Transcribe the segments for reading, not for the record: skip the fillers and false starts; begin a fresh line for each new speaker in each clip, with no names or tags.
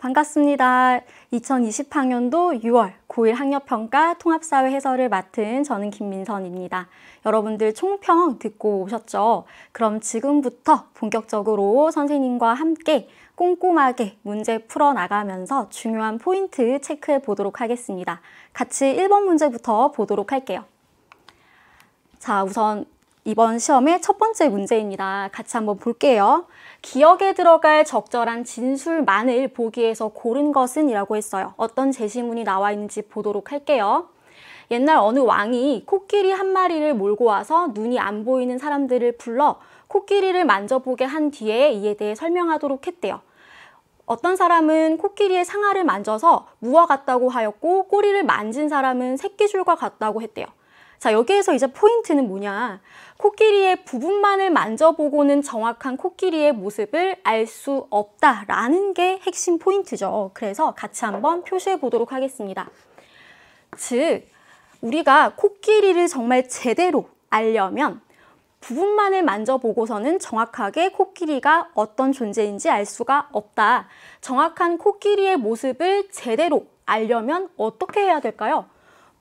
반갑습니다. 2020학년도 6월 고1 학력평가 통합사회 해설을 맡은 저는 김민선입니다. 여러분들 총평 듣고 오셨죠? 그럼 지금부터 본격적으로 선생님과 함께 꼼꼼하게 문제 풀어나가면서 중요한 포인트 체크해 보도록 하겠습니다. 같이 1번 문제부터 보도록 할게요. 자, 우선 이번 시험의 첫 번째 문제입니다. 같이 한번 볼게요. 기억에 들어갈 적절한 진술만을 보기에서 고른 것은 이라고 했어요. 어떤 제시문이 나와 있는지 보도록 할게요. 옛날 어느 왕이 코끼리 한 마리를 몰고 와서 눈이 안 보이는 사람들을 불러 코끼리를 만져보게 한 뒤에 이에 대해 설명하도록 했대요. 어떤 사람은 코끼리의 상아를 만져서 무와 같다고 하였고 꼬리를 만진 사람은 새끼줄과 같다고 했대요. 자, 여기에서 이제 포인트는 뭐냐? 코끼리의 부분만을 만져보고는 정확한 코끼리의 모습을 알 수 없다라는 게 핵심 포인트죠. 그래서 같이 한번 표시해 보도록 하겠습니다. 즉, 우리가 코끼리를 정말 제대로 알려면 부분만을 만져보고서는 정확하게 코끼리가 어떤 존재인지 알 수가 없다. 정확한 코끼리의 모습을 제대로 알려면 어떻게 해야 될까요?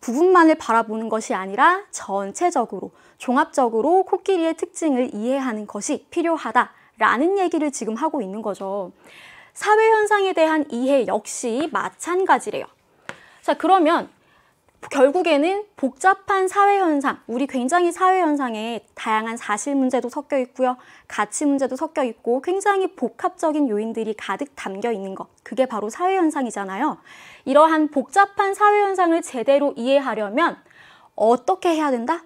부분만을 바라보는 것이 아니라 전체적으로, 종합적으로 코끼리의 특징을 이해하는 것이 필요하다라는 얘기를 지금 하고 있는 거죠. 사회현상에 대한 이해 역시 마찬가지래요. 자, 그러면 결국에는 복잡한 사회현상, 우리 굉장히 사회현상에 다양한 사실 문제도 섞여 있고요. 가치 문제도 섞여 있고 굉장히 복합적인 요인들이 가득 담겨 있는 것. 그게 바로 사회현상이잖아요. 이러한 복잡한 사회현상을 제대로 이해하려면 어떻게 해야 된다?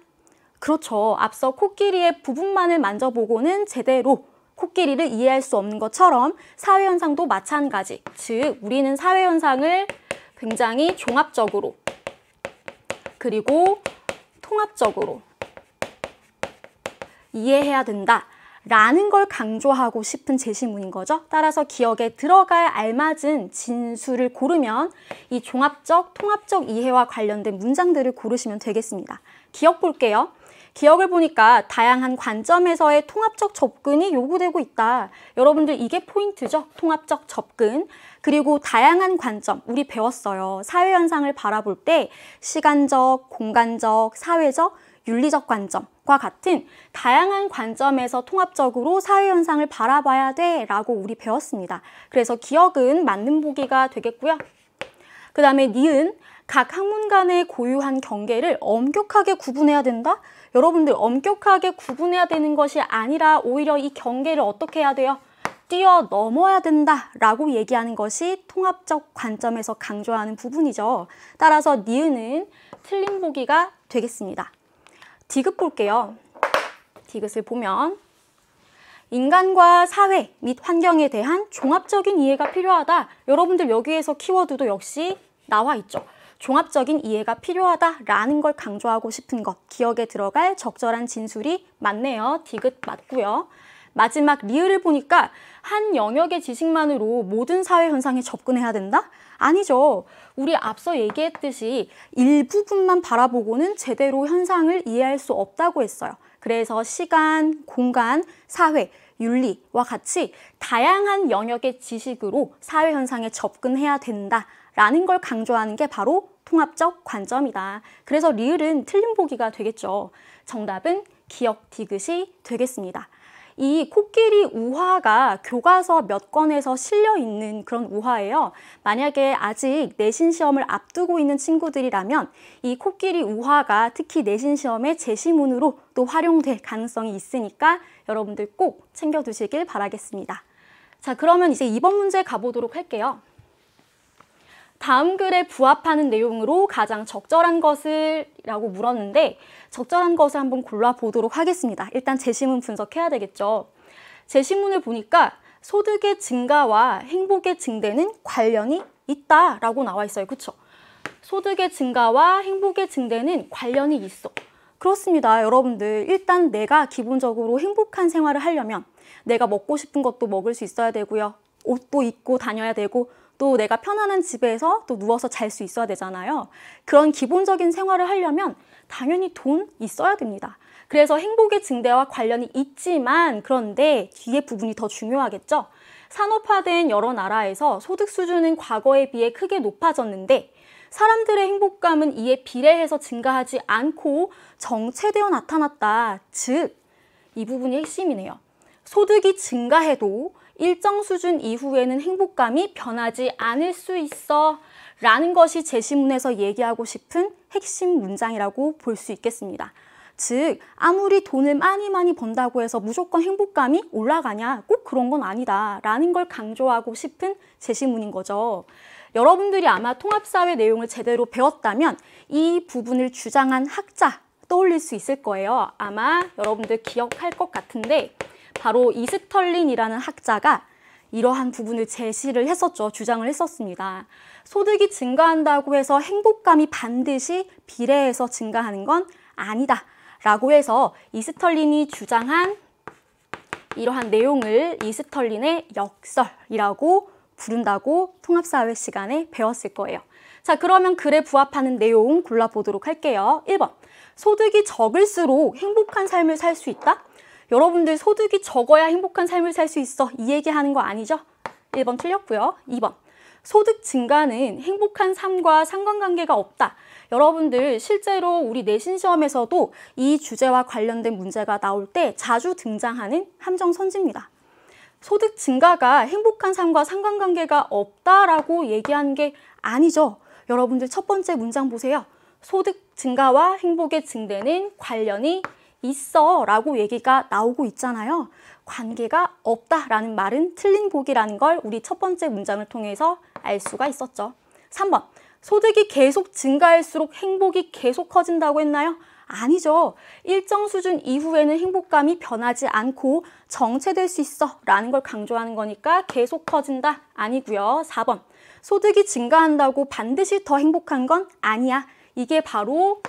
그렇죠. 앞서 코끼리의 부분만을 만져보고는 제대로 코끼리를 이해할 수 없는 것처럼 사회현상도 마찬가지. 즉, 우리는 사회현상을 굉장히 종합적으로 그리고 통합적으로 이해해야 된다라는 걸 강조하고 싶은 제시문인 거죠. 따라서 기억에 들어갈 알맞은 진술을 고르면 이 종합적, 통합적 이해와 관련된 문장들을 고르시면 되겠습니다. 기억 볼게요. 기억을 보니까 다양한 관점에서의 통합적 접근이 요구되고 있다. 여러분들 이게 포인트죠? 통합적 접근. 그리고 다양한 관점, 우리 배웠어요. 사회현상을 바라볼 때 시간적, 공간적, 사회적, 윤리적 관점과 같은 다양한 관점에서 통합적으로 사회현상을 바라봐야 돼 라고 우리 배웠습니다. 그래서 기억은 맞는 보기가 되겠고요. 그 다음에 니은, 각 학문 간의 고유한 경계를 엄격하게 구분해야 된다? 여러분들 엄격하게 구분해야 되는 것이 아니라 오히려 이 경계를 어떻게 해야 돼요? 뛰어넘어야 된다라고 얘기하는 것이 통합적 관점에서 강조하는 부분이죠. 따라서 니은은 틀린 보기가 되겠습니다. 디귿 볼게요. 디귿을 보면 인간과 사회 및 환경에 대한 종합적인 이해가 필요하다. 여러분들 여기에서 키워드도 역시 나와 있죠. 종합적인 이해가 필요하다라는 걸 강조하고 싶은 것. 기억에 들어갈 적절한 진술이 맞네요. 디귿 맞고요. 마지막 리을을 보니까 한 영역의 지식만으로 모든 사회 현상에 접근해야 된다? 아니죠. 우리 앞서 얘기했듯이 일부분만 바라보고는 제대로 현상을 이해할 수 없다고 했어요. 그래서 시간, 공간, 사회, 윤리와 같이 다양한 영역의 지식으로 사회 현상에 접근해야 된다라는 걸 강조하는 게 바로 통합적 관점이다. 그래서 리을은 틀린 보기가 되겠죠. 정답은 기억 디귿이 되겠습니다. 이 코끼리 우화가 교과서 몇 권에서 실려 있는 그런 우화예요. 만약에 아직 내신 시험을 앞두고 있는 친구들이라면 이 코끼리 우화가 특히 내신 시험의 제시문으로 또 활용될 가능성이 있으니까 여러분들 꼭 챙겨두시길 바라겠습니다. 자, 그러면 이제 2번 문제 가보도록 할게요. 다음 글에 부합하는 내용으로 가장 적절한 것을 라고 물었는데 적절한 것을 한번 골라보도록 하겠습니다. 일단 제시문 분석해야 되겠죠. 제시문을 보니까 소득의 증가와 행복의 증대는 관련이 있다라고 나와 있어요. 그렇죠? 소득의 증가와 행복의 증대는 관련이 있어. 그렇습니다. 여러분들 일단 내가 기본적으로 행복한 생활을 하려면 내가 먹고 싶은 것도 먹을 수 있어야 되고요. 옷도 입고 다녀야 되고 또 내가 편안한 집에서 또 누워서 잘 수 있어야 되잖아요. 그런 기본적인 생활을 하려면 당연히 돈 있어야 됩니다. 그래서 행복의 증대와 관련이 있지만 그런데 뒤에 부분이 더 중요하겠죠. 산업화된 여러 나라에서 소득 수준은 과거에 비해 크게 높아졌는데 사람들의 행복감은 이에 비례해서 증가하지 않고 정체되어 나타났다. 즉, 이 부분이 핵심이네요. 소득이 증가해도 일정 수준 이후에는 행복감이 변하지 않을 수 있어 라는 것이 제시문에서 얘기하고 싶은 핵심 문장이라고 볼 수 있겠습니다. 즉, 아무리 돈을 많이 번다고 해서 무조건 행복감이 올라가냐? 꼭 그런 건 아니다 라는 걸 강조하고 싶은 제시문인 거죠. 여러분들이 아마 통합사회 내용을 제대로 배웠다면 이 부분을 주장한 학자 떠올릴 수 있을 거예요. 아마 여러분들 기억할 것 같은데 바로 이스털린이라는 학자가 이러한 부분을 제시를 했었죠. 주장을 했었습니다. 소득이 증가한다고 해서 행복감이 반드시 비례해서 증가하는 건 아니다 라고 해서 이스털린이 주장한 이러한 내용을 이스털린의 역설이라고 부른다고 통합사회 시간에 배웠을 거예요. 자, 그러면 글에 부합하는 내용 골라보도록 할게요. 1번, 소득이 적을수록 행복한 삶을 살 수 있다? 여러분들 소득이 적어야 행복한 삶을 살 수 있어 이 얘기하는 거 아니죠? 1번 틀렸고요. 2번, 소득 증가는 행복한 삶과 상관관계가 없다. 여러분들 실제로 우리 내신 시험에서도 이 주제와 관련된 문제가 나올 때 자주 등장하는 함정선지입니다. 소득 증가가 행복한 삶과 상관관계가 없다라고 얘기하는 게 아니죠. 여러분들 첫 번째 문장 보세요. 소득 증가와 행복의 증대는 관련이 있어 라고 얘기가 나오고 있잖아요. 관계가 없다라는 말은 틀린 보기라는 걸 우리 첫 번째 문장을 통해서 알 수가 있었죠. 3번, 소득이 계속 증가할수록 행복이 계속 커진다고 했나요? 아니죠. 일정 수준 이후에는 행복감이 변하지 않고 정체될 수 있어 라는 걸 강조하는 거니까 계속 커진다 아니고요. 4번, 소득이 증가한다고 반드시 더 행복한 건 아니야. 이게 바로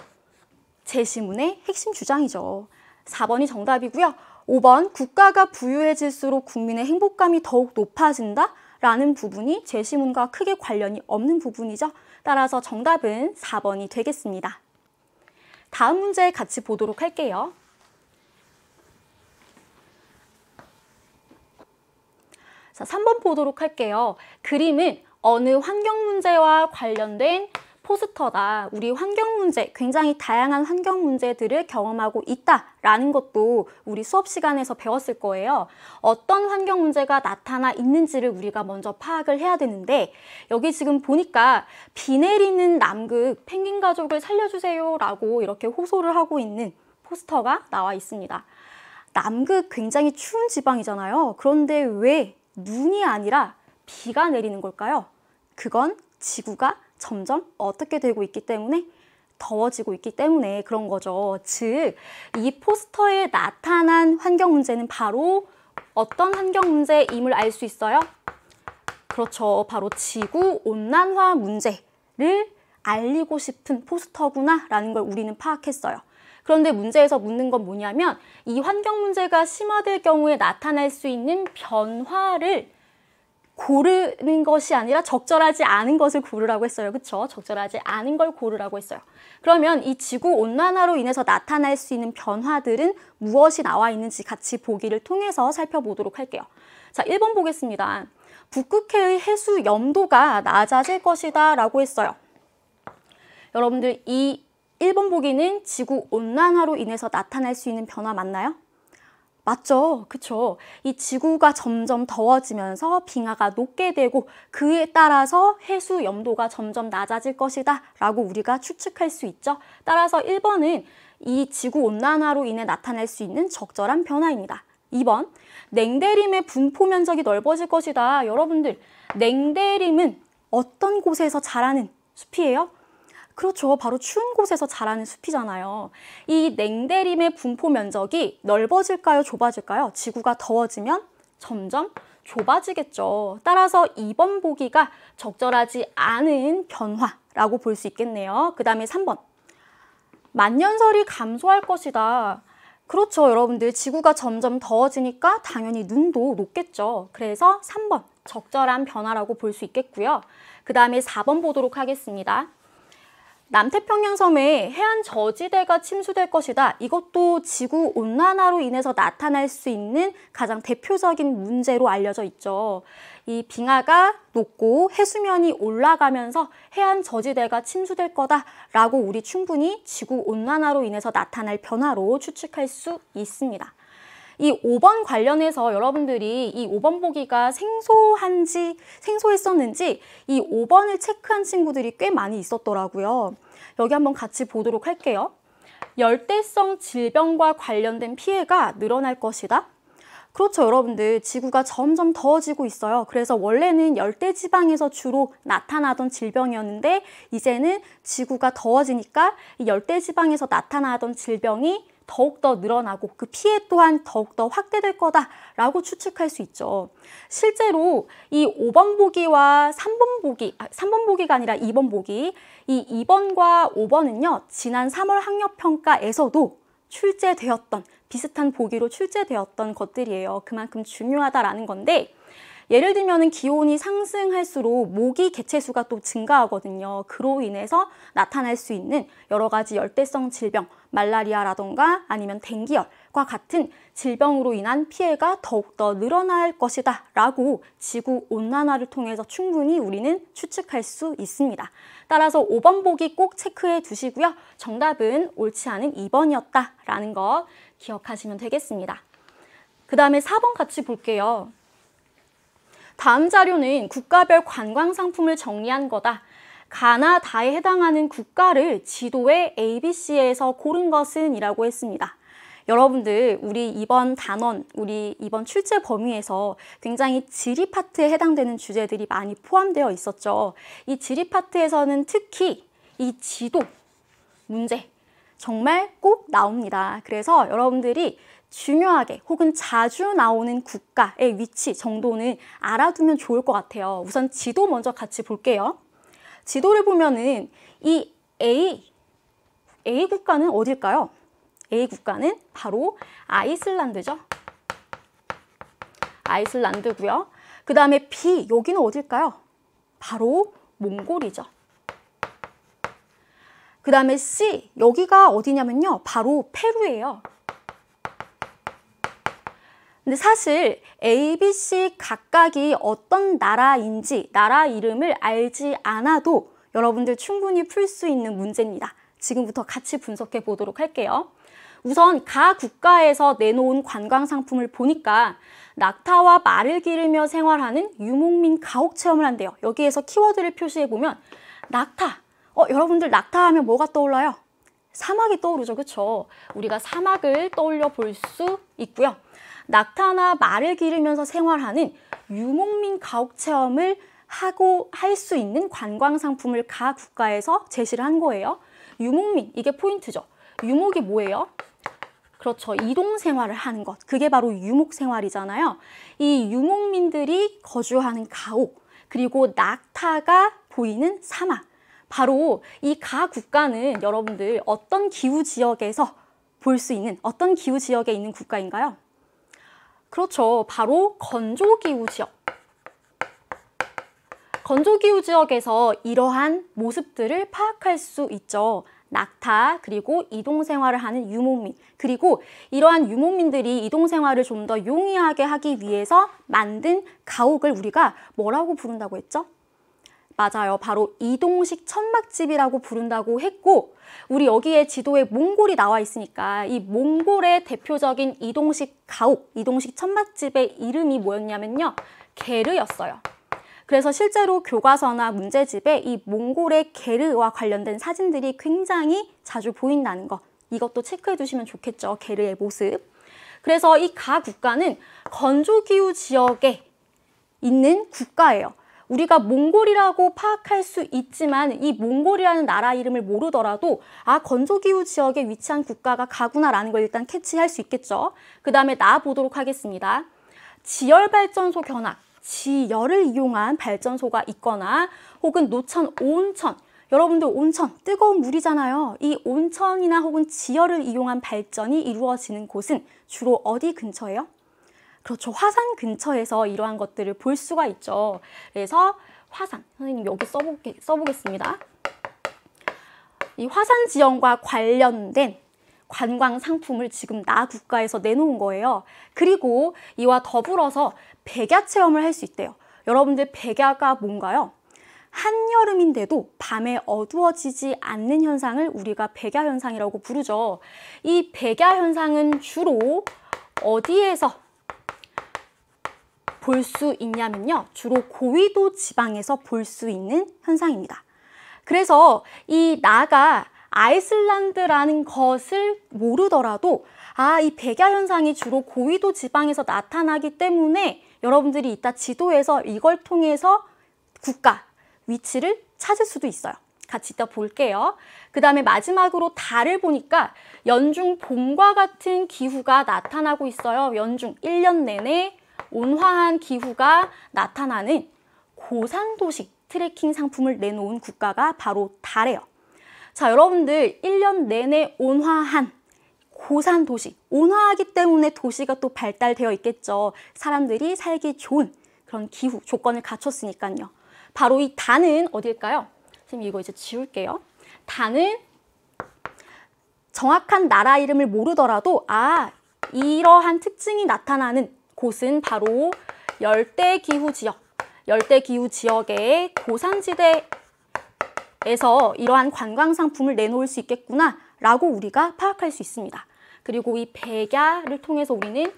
제시문의 핵심 주장이죠. 4번이 정답이고요. 5번, 국가가 부유해질수록 국민의 행복감이 더욱 높아진다 라는 부분이 제시문과 크게 관련이 없는 부분이죠. 따라서 정답은 4번이 되겠습니다. 다음 문제 같이 보도록 할게요. 자, 3번 보도록 할게요. 그림은 어느 환경 문제와 관련된 포스터다. 우리 환경 문제, 굉장히 다양한 환경 문제들을 경험하고 있다라는 것도 우리 수업 시간에서 배웠을 거예요. 어떤 환경 문제가 나타나 있는지를 우리가 먼저 파악을 해야 되는데 여기 지금 보니까 비 내리는 남극 펭귄 가족을 살려주세요 라고 이렇게 호소를 하고 있는 포스터가 나와 있습니다. 남극 굉장히 추운 지방이잖아요. 그런데 왜 눈이 아니라 비가 내리는 걸까요? 그건 지구가 점점 어떻게 되고 있기 때문에 더워지고 있기 때문에 그런 거죠. 즉, 이 포스터에 나타난 환경 문제는 바로 어떤 환경 문제임을 알 수 있어요? 그렇죠. 바로 지구온난화 문제를 알리고 싶은 포스터구나 라는 걸 우리는 파악했어요. 그런데 문제에서 묻는 건 뭐냐면 이 환경 문제가 심화될 경우에 나타날 수 있는 변화를 고르는 것이 아니라 적절하지 않은 것을 고르라고 했어요. 그렇죠? 적절하지 않은 걸 고르라고 했어요. 그러면 이 지구온난화로 인해서 나타날 수 있는 변화들은 무엇이 나와 있는지 같이 보기를 통해서 살펴보도록 할게요. 자, 1번 보겠습니다. 북극해의 해수 염도가 낮아질 것이다 라고 했어요. 여러분들 이 1번 보기는 지구온난화로 인해서 나타날 수 있는 변화 맞나요? 맞죠? 그쵸? 이 지구가 점점 더워지면서 빙하가 녹게 되고 그에 따라서 해수 염도가 점점 낮아질 것이다 라고 우리가 추측할 수 있죠. 따라서 1번은 이 지구온난화로 인해 나타날 수 있는 적절한 변화입니다. 2번, 냉대림의 분포 면적이 넓어질 것이다. 여러분들, 냉대림은 어떤 곳에서 자라는 숲이에요? 그렇죠. 바로 추운 곳에서 자라는 숲이잖아요. 이 냉대림의 분포 면적이 넓어질까요? 좁아질까요? 지구가 더워지면 점점 좁아지겠죠. 따라서 2번 보기가 적절하지 않은 변화라고 볼 수 있겠네요. 그 다음에 3번. 만년설이 감소할 것이다. 그렇죠. 여러분들 지구가 점점 더워지니까 당연히 눈도 녹겠죠. 그래서 3번 적절한 변화라고 볼 수 있겠고요. 그 다음에 4번 보도록 하겠습니다. 남태평양 섬에 해안 저지대가 침수될 것이다. 이것도 지구 온난화로 인해서 나타날 수 있는 가장 대표적인 문제로 알려져 있죠. 이 빙하가 녹고 해수면이 올라가면서 해안 저지대가 침수될 거다라고 우리 충분히 지구 온난화로 인해서 나타날 변화로 추측할 수 있습니다. 이 5번 관련해서 여러분들이 이 5번 보기가 생소했었는지 이 5번을 체크한 친구들이 꽤 많이 있었더라고요. 여기 한번 같이 보도록 할게요. 열대성 질병과 관련된 피해가 늘어날 것이다. 그렇죠, 여러분들. 지구가 점점 더워지고 있어요. 그래서 원래는 열대지방에서 주로 나타나던 질병이었는데 이제는 지구가 더워지니까 이 열대지방에서 나타나던 질병이 더욱더 늘어나고 그 피해 또한 더욱더 확대될 거다라고 추측할 수 있죠. 실제로 이 5번 보기와 3번 보기, 3번 보기가 아니라 2번 보기, 이 2번과 5번은요. 지난 3월 학력평가에서도 출제되었던 비슷한 보기로 출제되었던 것들이에요. 그만큼 중요하다라는 건데 예를 들면 기온이 상승할수록 모기 개체수가 또 증가하거든요. 그로 인해서 나타날 수 있는 여러 가지 열대성 질병, 말라리아라던가 아니면 댕기열과 같은 질병으로 인한 피해가 더욱더 늘어날 것이다 라고 지구 온난화를 통해서 충분히 우리는 추측할 수 있습니다. 따라서 5번 보기 꼭 체크해 두시고요. 정답은 옳지 않은 2번이었다라는 거 기억하시면 되겠습니다. 그 다음에 4번 같이 볼게요. 다음 자료는 국가별 관광 상품을 정리한 거다. 가나다에 해당하는 국가를 지도의 ABC에서 고른 것은 이라고 했습니다. 여러분들 우리 이번 단원, 우리 이번 출제 범위에서 굉장히 지리 파트에 해당되는 주제들이 많이 포함되어 있었죠. 이 지리 파트에서는 특히 이 지도 문제 정말 꼭 나옵니다. 그래서 여러분들이 중요하게 혹은 자주 나오는 국가의 위치 정도는 알아두면 좋을 것 같아요. 우선 지도 먼저 같이 볼게요. 지도를 보면은 이 A 국가는 어딜까요? A 국가는 바로 아이슬란드죠. 아이슬란드고요. 그 다음에 B, 여기는 어딜까요? 바로 몽골이죠. 그 다음에 C, 여기가 어디냐면요. 바로 페루예요. 근데 사실 A, B, C 각각이 어떤 나라인지 나라 이름을 알지 않아도 여러분들 충분히 풀 수 있는 문제입니다. 지금부터 같이 분석해 보도록 할게요. 우선 각 국가에서 내놓은 관광 상품을 보니까 낙타와 말을 기르며 생활하는 유목민 가옥 체험을 한대요. 여기에서 키워드를 표시해 보면 낙타, 여러분들 낙타 하면 뭐가 떠올라요? 사막이 떠오르죠, 그렇죠? 우리가 사막을 떠올려 볼 수 있고요. 낙타나 말을 기르면서 생활하는 유목민 가옥 체험을 하고 할 수 있는 관광 상품을 각 국가에서 제시를 한 거예요. 유목민, 이게 포인트죠. 유목이 뭐예요? 그렇죠. 이동 생활을 하는 것. 그게 바로 유목 생활이잖아요. 이 유목민들이 거주하는 가옥, 그리고 낙타가 보이는 사막. 바로 이 각 국가는 여러분들 어떤 기후 지역에서 볼 수 있는, 어떤 기후 지역에 있는 국가인가요? 그렇죠. 바로 건조기후 지역. 건조기후 지역에서 이러한 모습들을 파악할 수 있죠. 낙타, 그리고 이동생활을 하는 유목민, 그리고 이러한 유목민들이 이동생활을 좀 더 용이하게 하기 위해서 만든 가옥을 우리가 뭐라고 부른다고 했죠? 맞아요. 바로 이동식 천막집이라고 부른다고 했고, 우리 여기에 지도에 몽골이 나와 있으니까 이 몽골의 대표적인 이동식 가옥, 이동식 천막집의 이름이 뭐였냐면요. 게르였어요. 그래서 실제로 교과서나 문제집에 이 몽골의 게르와 관련된 사진들이 굉장히 자주 보인다는 거. 이것도 체크해 두시면 좋겠죠. 게르의 모습. 그래서 이 각 국가는 건조기후 지역에 있는 국가예요. 우리가 몽골이라고 파악할 수 있지만 이 몽골이라는 나라 이름을 모르더라도 건조기후 지역에 위치한 국가가 가구나라는 걸 일단 캐치할 수 있겠죠. 그 다음에 나아보도록 하겠습니다. 지열발전소 견학, 지열을 이용한 발전소가 있거나 혹은 노천, 온천, 여러분들 온천, 뜨거운 물이잖아요. 이 온천이나 혹은 지열을 이용한 발전이 이루어지는 곳은 주로 어디 근처예요? 그렇죠. 화산 근처에서 이러한 것들을 볼 수가 있죠. 그래서 화산, 선생님 여기 써보겠습니다. 이 화산 지형과 관련된 관광 상품을 지금 나 국가에서 내놓은 거예요. 그리고 이와 더불어서 백야 체험을 할 수 있대요. 여러분들 백야가 뭔가요? 한여름인데도 밤에 어두워지지 않는 현상을 우리가 백야 현상이라고 부르죠. 이 백야 현상은 주로 어디에서 볼 수 있냐면요. 주로 고위도 지방에서 볼 수 있는 현상입니다. 그래서 이 나가 아이슬란드라는 것을 모르더라도 이 백야 현상이 주로 고위도 지방에서 나타나기 때문에 여러분들이 이따 지도에서 이걸 통해서 국가 위치를 찾을 수도 있어요. 같이 이따 볼게요. 그 다음에 마지막으로 달을 보니까 연중 봄과 같은 기후가 나타나고 있어요. 연중 1년 내내 온화한 기후가 나타나는 고산도시 트레킹 상품을 내놓은 국가가 바로 달이에요. 자, 여러분들 1년 내내 온화한 고산도시, 온화하기 때문에 도시가 또 발달되어 있겠죠. 사람들이 살기 좋은 그런 기후, 조건을 갖췄으니까요. 바로 이 단은 어딜까요? 지금 이거 이제 지울게요. 단은 정확한 나라 이름을 모르더라도 이러한 특징이 나타나는 곳은 바로 열대기후 지역, 열대기후 지역의 고산지대에서 이러한 관광 상품을 내놓을 수 있겠구나 라고 우리가 파악할 수 있습니다. 그리고 이 백야를 통해서 우리는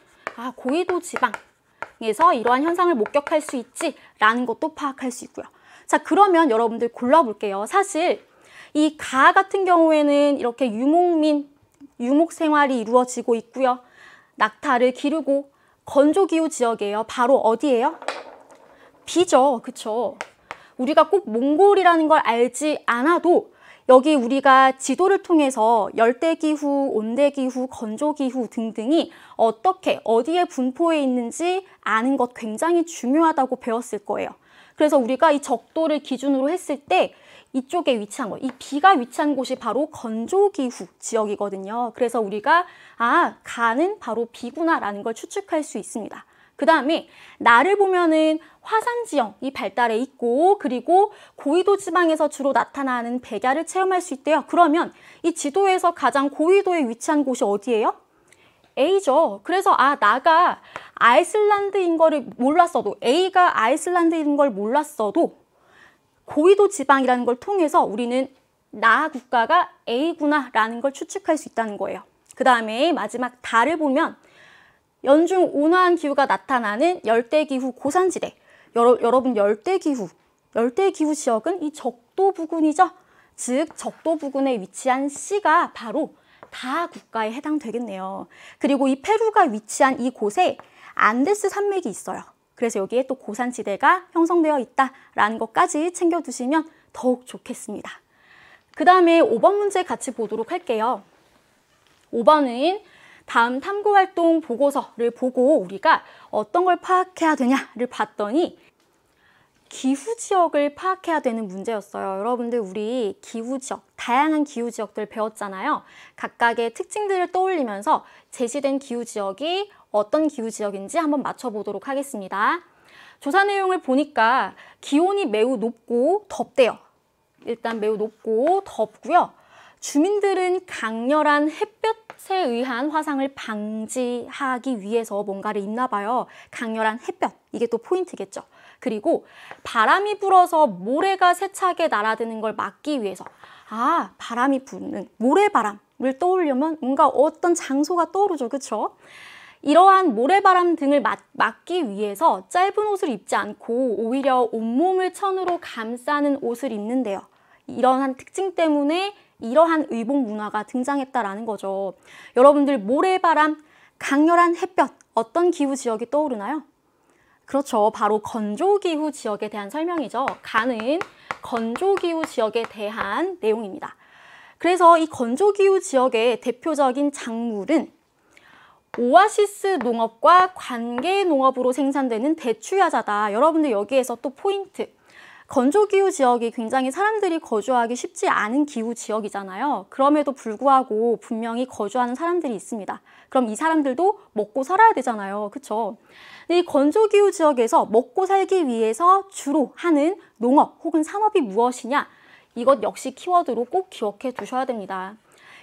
고위도 지방에서 이러한 현상을 목격할 수 있지 라는 것도 파악할 수 있고요. 자, 그러면 여러분들 골라볼게요. 사실 이 가 같은 경우에는 이렇게 유목 생활이 이루어지고 있고요. 낙타를 기르고 건조기후 지역이에요. 바로 어디예요? 비죠. 그쵸? 우리가 꼭 몽골이라는 걸 알지 않아도 여기 우리가 지도를 통해서 열대기후, 온대기후, 건조기후 등등이 어떻게 어디에 분포해 있는지 아는 것 굉장히 중요하다고 배웠을 거예요. 그래서 우리가 이 적도를 기준으로 했을 때 이쪽에 위치한 거, 이 비가 위치한 곳이 바로 건조기후 지역이거든요. 그래서 우리가 가는 바로 비구나라는 걸 추측할 수 있습니다. 그 다음에 나를 보면은 화산 지형이 발달해 있고 그리고 고위도 지방에서 주로 나타나는 백야를 체험할 수 있대요. 그러면 이 지도에서 가장 고위도에 위치한 곳이 어디예요? A죠. 그래서 나가 아이슬란드인 거를 몰랐어도 A가 아이슬란드인 걸 몰랐어도 고위도 지방이라는 걸 통해서 우리는 나 국가가 A구나 라는 걸 추측할 수 있다는 거예요. 그 다음에 마지막 달을 보면 연중 온화한 기후가 나타나는 열대기후 고산지대. 여러분 열대기후 지역은 이 적도 부근이죠. 즉 적도 부근에 위치한 C가 바로 다 국가에 해당되겠네요. 그리고 이 페루가 위치한 이곳에 안데스 산맥이 있어요. 그래서 여기에 또 고산지대가 형성되어 있다라는 것까지 챙겨두시면 더욱 좋겠습니다. 그 다음에 5번 문제 같이 보도록 할게요. 5번은 다음 탐구활동 보고서를 보고 우리가 어떤 걸 파악해야 되냐를 봤더니 기후지역을 파악해야 되는 문제였어요. 여러분들 우리 기후지역, 다양한 기후지역들 배웠잖아요. 각각의 특징들을 떠올리면서 제시된 기후지역이 어떤 기후지역인지 한번 맞춰보도록 하겠습니다. 조사 내용을 보니까 기온이 매우 높고 덥대요. 일단 매우 높고 덥고요. 주민들은 강렬한 햇볕에 의한 화상을 방지하기 위해서 뭔가를 입나 봐요. 강렬한 햇볕, 이게 또 포인트겠죠. 그리고 바람이 불어서 모래가 세차게 날아드는 걸 막기 위해서 바람이 부는 모래바람을 떠오르려면 뭔가 어떤 장소가 떠오르죠. 그렇죠? 이러한 모래바람 등을 막기 위해서 짧은 옷을 입지 않고 오히려 온몸을 천으로 감싸는 옷을 입는데요. 이러한 특징 때문에 이러한 의복 문화가 등장했다라는 거죠. 여러분들 모래바람, 강렬한 햇볕, 어떤 기후 지역이 떠오르나요? 그렇죠. 바로 건조기후 지역에 대한 설명이죠. 가는 건조기후 지역에 대한 내용입니다. 그래서 이 건조기후 지역의 대표적인 작물은 오아시스 농업과 관계 농업으로 생산되는 대추야자다. 여러분들 여기에서 또 포인트. 건조기후 지역이 굉장히 사람들이 거주하기 쉽지 않은 기후 지역이잖아요. 그럼에도 불구하고 분명히 거주하는 사람들이 있습니다. 그럼 이 사람들도 먹고 살아야 되잖아요. 그렇죠? 이 건조기후 지역에서 먹고 살기 위해서 주로 하는 농업 혹은 산업이 무엇이냐? 이것 역시 키워드로 꼭 기억해 두셔야 됩니다.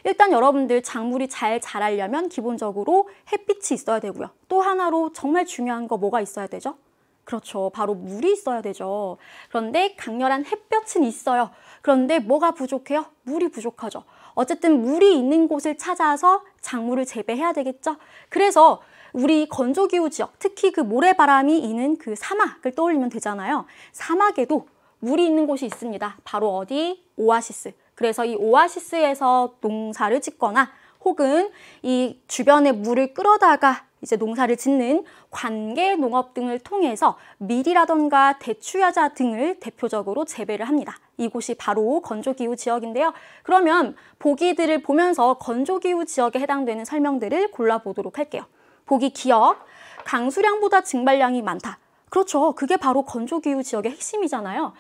일단 여러분들 작물이 잘 자라려면 기본적으로 햇빛이 있어야 되고요. 또 하나로 정말 중요한 거 뭐가 있어야 되죠? 그렇죠. 바로 물이 있어야 되죠. 그런데 강렬한 햇볕은 있어요. 그런데 뭐가 부족해요? 물이 부족하죠. 어쨌든 물이 있는 곳을 찾아서 작물을 재배해야 되겠죠. 그래서 우리 건조기후 지역, 특히 그 모래바람이 이는 그 사막을 떠올리면 되잖아요. 사막에도 물이 있는 곳이 있습니다. 바로 어디? 오아시스. 그래서 이 오아시스에서 농사를 짓거나 혹은 이 주변에 물을 끌어다가 이제 농사를 짓는 관계 농업 등을 통해서 밀이라던가 대추야자 등을 대표적으로 재배를 합니다. 이곳이 바로 건조기후 지역인데요. 그러면 보기들을 보면서 건조기후 지역에 해당되는 설명들을 골라보도록 할게요. 보기 기억, 강수량보다 증발량이 많다. 그렇죠. 그게 바로 건조기후 지역의 핵심이잖아요.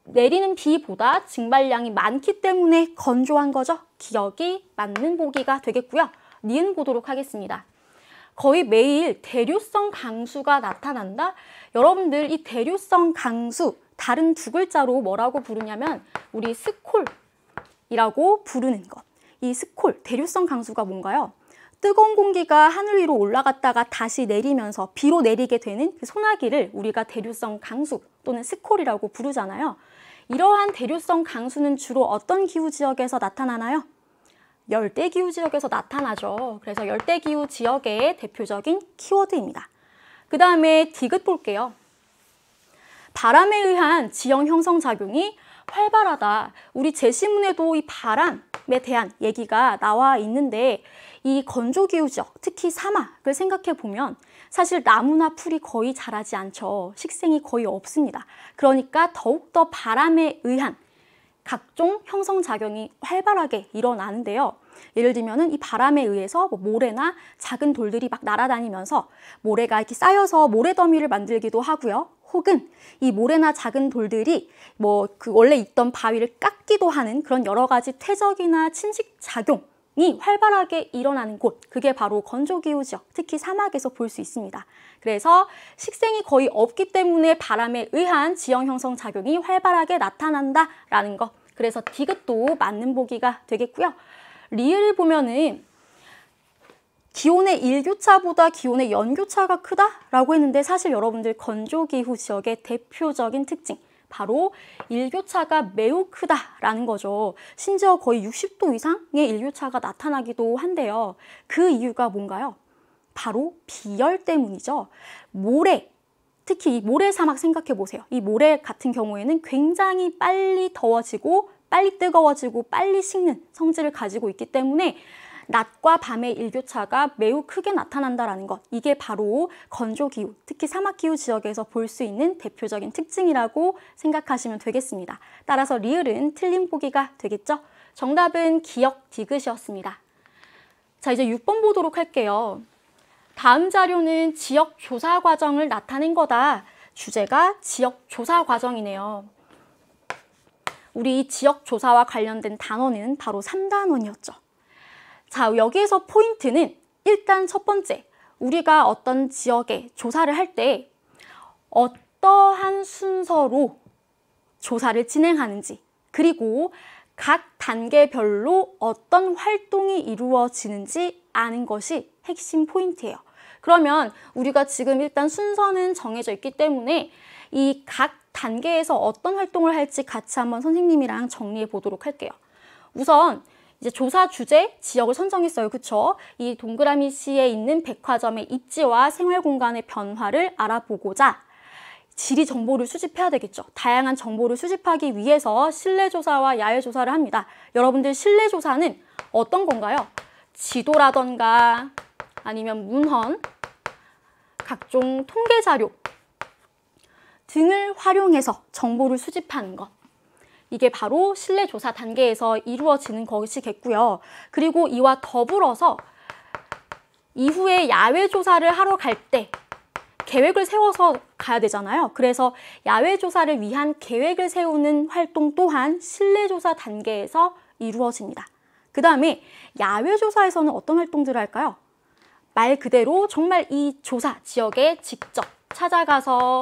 내리는 비보다 증발량이 많기 때문에 건조한 거죠. 기억이 맞는 보기가 되겠고요. 니은 보도록 하겠습니다. 거의 매일 대류성 강수가 나타난다? 여러분들 이 대류성 강수 다른 두 글자로 뭐라고 부르냐면 우리 스콜이라고 부르는 것. 이 스콜, 대류성 강수가 뭔가요? 뜨거운 공기가 하늘 위로 올라갔다가 다시 내리면서 비로 내리게 되는 그 소나기를 우리가 대류성 강수 또는 스콜이라고 부르잖아요. 이러한 대류성 강수는 주로 어떤 기후 지역에서 나타나나요? 열대기후 지역에서 나타나죠. 그래서 열대기후 지역의 대표적인 키워드입니다. 그 다음에 디귿 볼게요. 바람에 의한 지형 형성 작용이 활발하다. 우리 제시문에도 이 바람에 대한 얘기가 나와 있는데 이 건조기후 지역, 특히 사막을 생각해 보면 사실 나무나 풀이 거의 자라지 않죠. 식생이 거의 없습니다. 그러니까 더욱더 바람에 의한 각종 형성작용이 활발하게 일어나는데요. 예를 들면 이 바람에 의해서 모래나 작은 돌들이 막 날아다니면서 모래가 이렇게 쌓여서 모래더미를 만들기도 하고요. 혹은 이 모래나 작은 돌들이 그 원래 있던 바위를 깎기도 하는 그런 여러 가지 퇴적이나 침식작용이 활발하게 일어나는 곳, 그게 바로 건조기후 지역, 특히 사막에서 볼 수 있습니다. 그래서 식생이 거의 없기 때문에 바람에 의한 지형 형성 작용이 활발하게 나타난다라는 것. 그래서 디귿도 맞는 보기가 되겠고요. 리을을 보면은 기온의 일교차보다 기온의 연교차가 크다라고 했는데 사실 여러분들 건조기후 지역의 대표적인 특징, 바로 일교차가 매우 크다라는 거죠. 심지어 거의 60도 이상의 일교차가 나타나기도 한데요. 그 이유가 뭔가요? 바로 비열 때문이죠. 모래, 특히 이 모래사막 생각해 보세요. 이 모래 같은 경우에는 굉장히 빨리 더워지고 빨리 뜨거워지고 빨리 식는 성질을 가지고 있기 때문에 낮과 밤의 일교차가 매우 크게 나타난다는 것. 이게 바로 건조기후, 특히 사막기후 지역에서 볼 수 있는 대표적인 특징이라고 생각하시면 되겠습니다. 따라서 리을은 틀린 보기가 되겠죠? 정답은 기역 디귿이었습니다. 자, 이제 6번 보도록 할게요. 다음 자료는 지역 조사 과정을 나타낸 거다. 주제가 지역 조사 과정이네요. 우리 이 지역 조사와 관련된 단어는 바로 3단원이었죠. 자, 여기에서 포인트는 일단 첫 번째, 우리가 어떤 지역에 조사를 할 때 어떠한 순서로 조사를 진행하는지, 그리고 각 단계별로 어떤 활동이 이루어지는지 아는 것이 핵심 포인트예요. 그러면 우리가 지금 일단 순서는 정해져 있기 때문에 이 각 단계에서 어떤 활동을 할지 같이 한번 선생님이랑 정리해 보도록 할게요. 우선 이제 조사 주제, 지역을 선정했어요. 그쵸? 이 동그라미 시에 있는 백화점의 입지와 생활 공간의 변화를 알아보고자 지리 정보를 수집해야 되겠죠. 다양한 정보를 수집하기 위해서 실내 조사와 야외 조사를 합니다. 여러분들 실내 조사는 어떤 건가요? 지도라던가 아니면 문헌, 각종 통계 자료 등을 활용해서 정보를 수집하는 것. 이게 바로 실내 조사 단계에서 이루어지는 것이겠고요. 그리고 이와 더불어서 이후에 야외 조사를 하러 갈 때 계획을 세워서 가야 되잖아요. 그래서 야외 조사를 위한 계획을 세우는 활동 또한 실내 조사 단계에서 이루어집니다. 그 다음에 야외 조사에서는 어떤 활동들을 할까요? 말 그대로 정말 이 조사 지역에 직접 찾아가서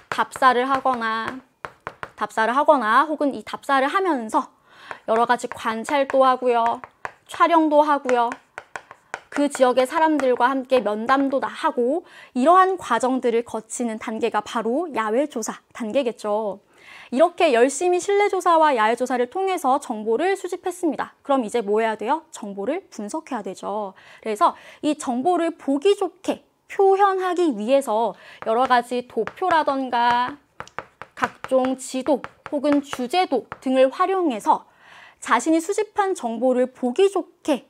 답사를 하거나 답사를 하거나 혹은 이 답사를 하면서 여러 가지 관찰도 하고요. 촬영도 하고요. 그 지역의 사람들과 함께 면담도 하고 이러한 과정들을 거치는 단계가 바로 야외조사 단계겠죠. 이렇게 열심히 실내조사와 야외조사를 통해서 정보를 수집했습니다. 그럼 이제 뭐 해야 돼요? 정보를 분석해야 되죠. 그래서 이 정보를 보기 좋게 표현하기 위해서 여러 가지 도표라던가 각종 지도 혹은 주제도 등을 활용해서 자신이 수집한 정보를 보기 좋게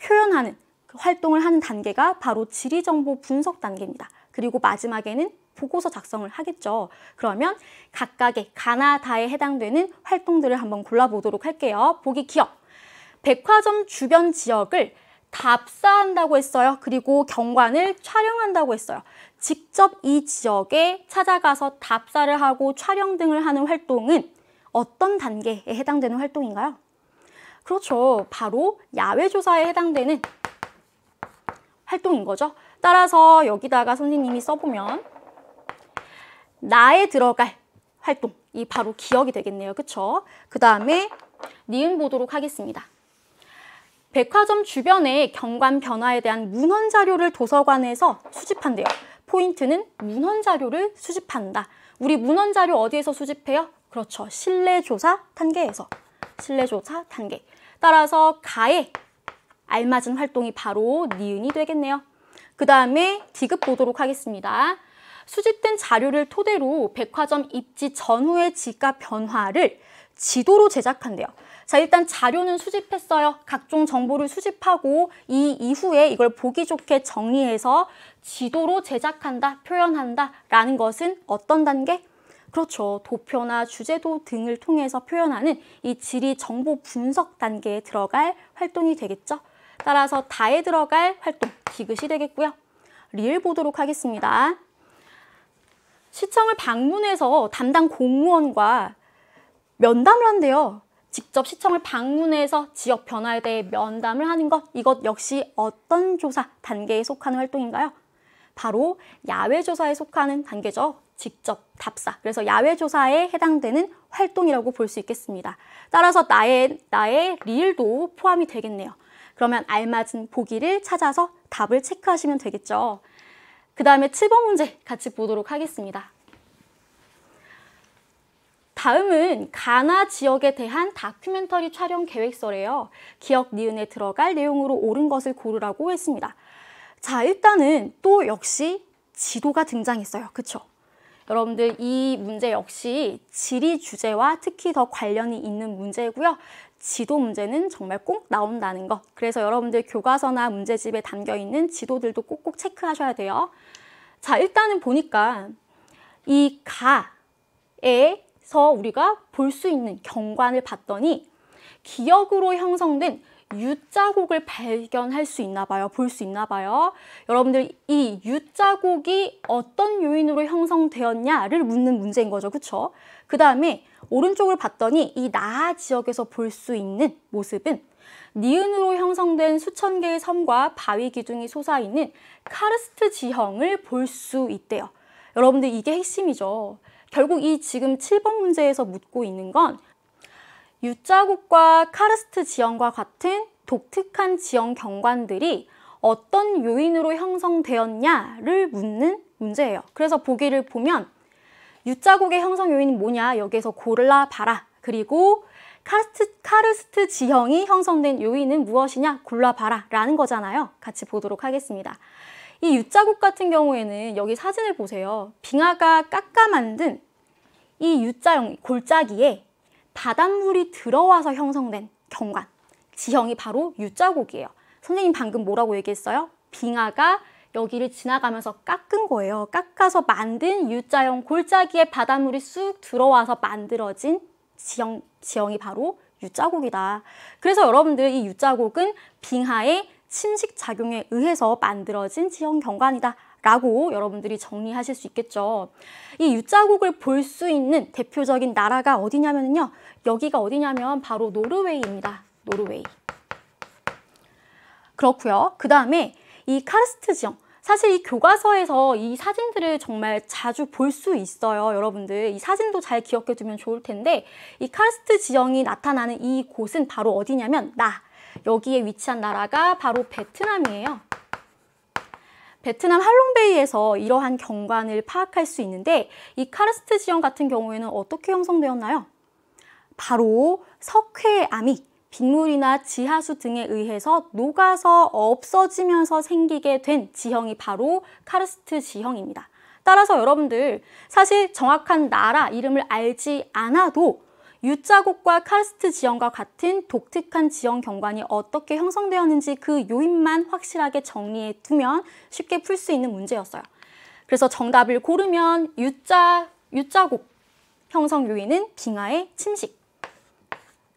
표현하는 활동을 하는 단계가 바로 지리정보 분석 단계입니다. 그리고 마지막에는 보고서 작성을 하겠죠. 그러면 각각의 가나다에 해당되는 활동들을 한번 골라보도록 할게요. 보기 기억. 백화점 주변 지역을 답사한다고 했어요. 그리고 경관을 촬영한다고 했어요. 직접 이 지역에 찾아가서 답사를 하고 촬영 등을 하는 활동은 어떤 단계에 해당되는 활동인가요? 그렇죠. 바로 야외조사에 해당되는 활동인 거죠. 따라서 여기다가 선생님이 써보면 나에 들어갈 활동이 바로 기억이 되겠네요. 그쵸? 그 다음에 니은 보도록 하겠습니다. 백화점 주변의 경관 변화에 대한 문헌 자료를 도서관에서 수집한대요. 포인트는 문헌 자료를 수집한다. 우리 문헌 자료 어디에서 수집해요? 그렇죠. 실내조사 단계에서. 실내조사 단계. 따라서 가에 알맞은 활동이 바로 니은이 되겠네요. 그 다음에 디귿 보도록 하겠습니다. 수집된 자료를 토대로 백화점 입지 전후의 지가 변화를 지도로 제작한대요. 자, 일단 자료는 수집했어요. 각종 정보를 수집하고 이 이후에 이걸 보기 좋게 정리해서 지도로 제작한다, 표현한다 라는 것은 어떤 단계? 그렇죠. 도표나 주제도 등을 통해서 표현하는 이 지리 정보 분석 단계에 들어갈 활동이 되겠죠. 따라서 다에 들어갈 활동, 디귿이 되겠고요. 리을 보도록 하겠습니다. 시청을 방문해서 담당 공무원과 면담을 한대요. 직접 시청을 방문해서 지역 변화에 대해 면담을 하는 것, 이것 역시 어떤 조사 단계에 속하는 활동인가요? 바로 야외조사에 속하는 단계죠. 직접 답사. 그래서 야외조사에 해당되는 활동이라고 볼 수 있겠습니다. 따라서 나의 리을도 포함이 되겠네요. 그러면 알맞은 보기를 찾아서 답을 체크하시면 되겠죠. 그 다음에 7번 문제 같이 보도록 하겠습니다. 다음은 가나 지역에 대한 다큐멘터리 촬영 계획서래요. 기억 니은에 들어갈 내용으로 옳은 것을 고르라고 했습니다. 자, 일단은 또 역시 지도가 등장했어요. 그쵸? 여러분들 이 문제 역시 지리 주제와 특히 더 관련이 있는 문제고요. 지도 문제는 정말 꼭 나온다는 거. 그래서 여러분들 교과서나 문제집에 담겨있는 지도들도 꼭꼭 체크하셔야 돼요. 자, 일단은 보니까 이 가에서 우리가 볼 수 있는 경관을 봤더니 기역으로 형성된 U자국을 발견할 수 있나 봐요. 볼 수 있나 봐요. 여러분들 이 U자국이 어떤 요인으로 형성되었냐를 묻는 문제인 거죠. 그쵸? 그 다음에 오른쪽을 봤더니 이 나하 지역에서 볼 수 있는 모습은 니은으로 형성된 수천 개의 섬과 바위 기둥이 솟아있는 카르스트 지형을 볼 수 있대요. 여러분들 이게 핵심이죠. 결국 이 지금 7번 문제에서 묻고 있는 건 U자국과 카르스트 지형과 같은 독특한 지형 경관들이 어떤 요인으로 형성되었냐를 묻는 문제예요. 그래서 보기를 보면 U자국의 형성 요인이 뭐냐 여기에서 골라봐라. 그리고 카르스트 지형이 형성된 요인은 무엇이냐 골라봐라 라는 거잖아요. 같이 보도록 하겠습니다. 이 U자국 같은 경우에는 여기 사진을 보세요. 빙하가 깎아 만든 이 U자형 골짜기에 바닷물이 들어와서 형성된 경관, 지형이 바로 U자국이에요. 선생님 방금 뭐라고 얘기했어요? 빙하가 여기를 지나가면서 깎은 거예요. 깎아서 만든 U자형 골짜기에 바닷물이 쑥 들어와서 만들어진 지형이 바로 U자국이다. 그래서 여러분들 이 U자국은 빙하의 침식 작용에 의해서 만들어진 지형 경관이다 라고 여러분들이 정리하실 수 있겠죠. 이 U자국을 볼 수 있는 대표적인 나라가 어디냐면요. 여기가 어디냐면 바로 노르웨이입니다. 노르웨이. 그렇고요. 그 다음에 이 카르스트 지형. 사실 이 교과서에서 이 사진들을 정말 자주 볼 수 있어요. 여러분들 이 사진도 잘 기억해 두면 좋을 텐데 이 카르스트 지형이 나타나는 이 곳은 바로 어디냐면 여기에 위치한 나라가 바로 베트남이에요. 베트남 할롱베이에서 이러한 경관을 파악할 수 있는데 이 카르스트 지형 같은 경우에는 어떻게 형성되었나요? 바로 석회암이 빗물이나 지하수 등에 의해서 녹아서 없어지면서 생기게 된 지형이 바로 카르스트 지형입니다. 따라서 여러분들 사실 정확한 나라 이름을 알지 않아도 U자국과 카르스트 지형과 같은 독특한 지형 경관이 어떻게 형성되었는지 그 요인만 확실하게 정리해 두면 쉽게 풀 수 있는 문제였어요. 그래서 정답을 고르면 U자국 형성 요인은 빙하의 침식,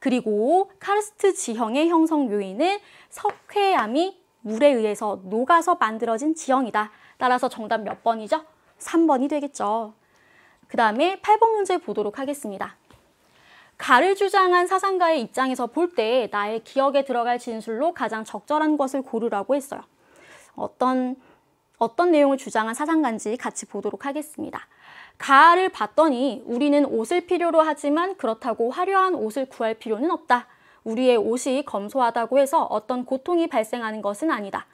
그리고 카르스트 지형의 형성 요인은 석회암이 물에 의해서 녹아서 만들어진 지형이다. 따라서 정답 몇 번이죠? 3번이 되겠죠. 그 다음에 8번 문제 보도록 하겠습니다. 가를 주장한 사상가의 입장에서 볼 때 나의 기억에 들어갈 진술로 가장 적절한 것을 고르라고 했어요. 어떤 내용을 주장한 사상가인지 같이 보도록 하겠습니다. 가를 봤더니 우리는 옷을 필요로 하지만 그렇다고 화려한 옷을 구할 필요는 없다. 우리의 옷이 검소하다고 해서 어떤 고통이 발생하는 것은 아니다.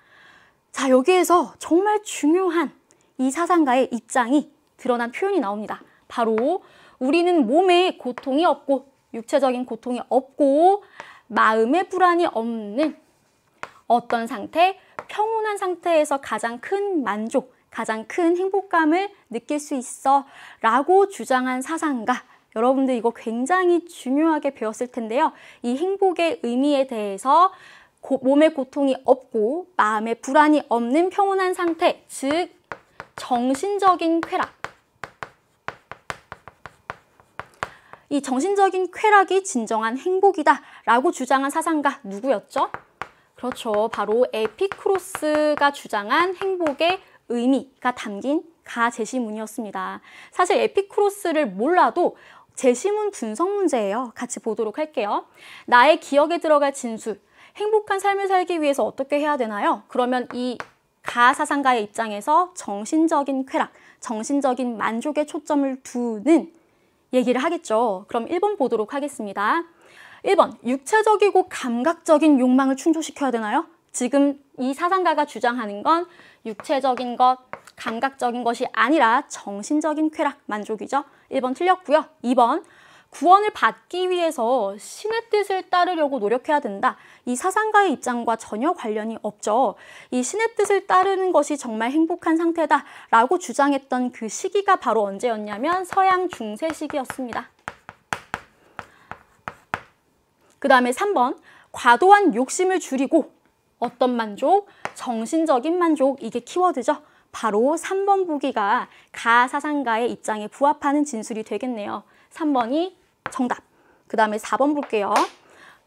자, 여기에서 정말 중요한 이 사상가의 입장이 드러난 표현이 나옵니다. 바로 우리는 몸에 고통이 없고 육체적인 고통이 없고 마음의 불안이 없는 어떤 상태, 평온한 상태에서 가장 큰 만족, 가장 큰 행복감을 느낄 수 있어 라고 주장한 사상가. 여러분들 이거 굉장히 중요하게 배웠을 텐데요. 이 행복의 의미에 대해서 몸에 고통이 없고 마음에 불안이 없는 평온한 상태, 즉 정신적인 쾌락. 이 정신적인 쾌락이 진정한 행복이다 라고 주장한 사상가 누구였죠? 그렇죠. 바로 에피쿠로스가 주장한 행복의 의미가 담긴 가제시문이었습니다. 사실 에피쿠로스를 몰라도 제시문 분석 문제예요. 같이 보도록 할게요. 나의 기억에 들어갈 진술, 행복한 삶을 살기 위해서 어떻게 해야 되나요? 그러면 이 가사상가의 입장에서 정신적인 쾌락, 정신적인 만족에 초점을 두는 얘기를 하겠죠. 그럼 1번 보도록 하겠습니다. 1번, 육체적이고 감각적인 욕망을 충족시켜야 되나요? 지금 이 사상가가 주장하는 건 육체적인 것, 감각적인 것이 아니라 정신적인 쾌락, 만족이죠. 1번 틀렸고요. 2번, 구원을 받기 위해서 신의 뜻을 따르려고 노력해야 된다. 이 사상가의 입장과 전혀 관련이 없죠. 이 신의 뜻을 따르는 것이 정말 행복한 상태다 라고 주장했던 그 시기가 바로 언제였냐면 서양 중세 시기였습니다. 그 다음에 3번, 과도한 욕심을 줄이고 어떤 만족? 정신적인 만족, 이게 키워드죠. 바로 3번 보기가 가사상가의 입장에 부합하는 진술이 되겠네요. 3번이 정답. 그 다음에 4번 볼게요.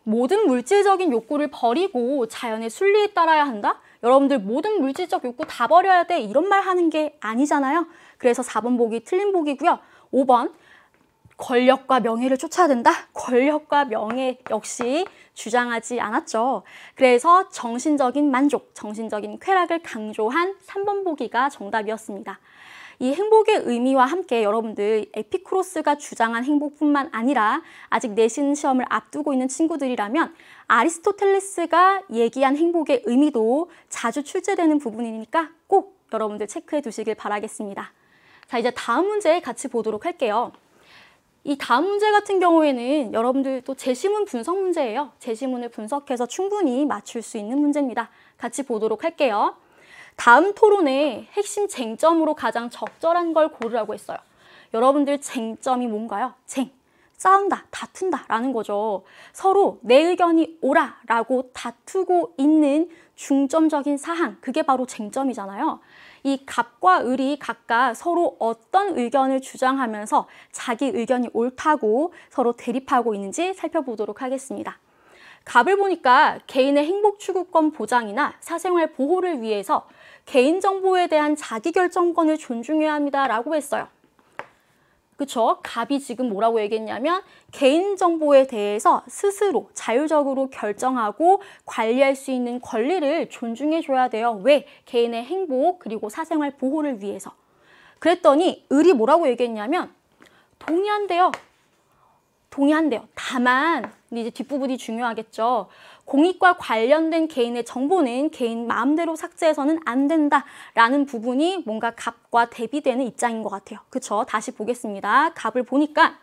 모든 물질적인 욕구를 버리고 자연의 순리에 따라야 한다? 여러분들 모든 물질적 욕구 다 버려야 돼 이런 말 하는 게 아니잖아요. 그래서 4번 보기 틀린 보기고요. 5번, 권력과 명예를 쫓아야 된다? 권력과 명예 역시 주장하지 않았죠. 그래서 정신적인 만족, 정신적인 쾌락을 강조한 3번 보기가 정답이었습니다. 이 행복의 의미와 함께 여러분들 에피쿠로스가 주장한 행복뿐만 아니라 아직 내신 시험을 앞두고 있는 친구들이라면 아리스토텔레스가 얘기한 행복의 의미도 자주 출제되는 부분이니까 꼭 여러분들 체크해 두시길 바라겠습니다. 자, 이제 다음 문제 같이 보도록 할게요. 이 다음 문제 같은 경우에는 여러분들 또 제시문 분석 문제예요. 제시문을 분석해서 충분히 맞출 수 있는 문제입니다. 같이 보도록 할게요. 다음 토론의 핵심 쟁점으로 가장 적절한 걸 고르라고 했어요. 여러분들 쟁점이 뭔가요? 싸운다, 다툰다 라는 거죠. 서로 내 의견이 옳아 라고 다투고 있는 중점적인 사항, 그게 바로 쟁점이잖아요. 이 갑과 을이 각각 서로 어떤 의견을 주장하면서 자기 의견이 옳다고 서로 대립하고 있는지 살펴보도록 하겠습니다. 갑을 보니까 개인의 행복 추구권 보장이나 사생활 보호를 위해서 개인정보에 대한 자기결정권을 존중해야 합니다 라고 했어요. 그쵸? 갑이 지금 뭐라고 얘기했냐면 개인정보에 대해서 스스로 자율적으로 결정하고 관리할 수 있는 권리를 존중해줘야 돼요. 왜? 개인의 행복 그리고 사생활 보호를 위해서. 그랬더니 을이 뭐라고 얘기했냐면 동의한대요. 동의한대요. 다만 이제 뒷부분이 중요하겠죠. 공익과 관련된 개인의 정보는 개인 마음대로 삭제해서는 안 된다라는 부분이 뭔가 갑과 대비되는 입장인 것 같아요. 그쵸? 다시 보겠습니다. 갑을 보니까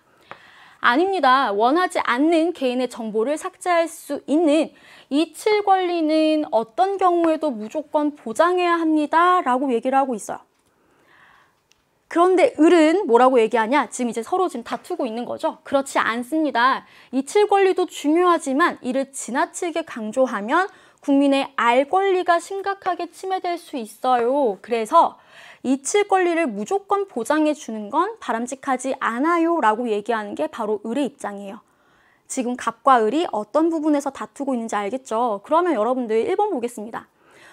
아닙니다. 원하지 않는 개인의 정보를 삭제할 수 있는 이칠 권리는 어떤 경우에도 무조건 보장해야 합니다. 라고 얘기를 하고 있어요. 그런데 을은 뭐라고 얘기하냐? 지금 이제 서로 지금 다투고 있는 거죠? 그렇지 않습니다. 이칠 권리도 중요하지만 이를 지나치게 강조하면 국민의 알 권리가 심각하게 침해될 수 있어요. 그래서 이칠 권리를 무조건 보장해 주는 건 바람직하지 않아요 라고 얘기하는 게 바로 을의 입장이에요. 지금 갑과 을이 어떤 부분에서 다투고 있는지 알겠죠? 그러면 여러분들 1번 보겠습니다.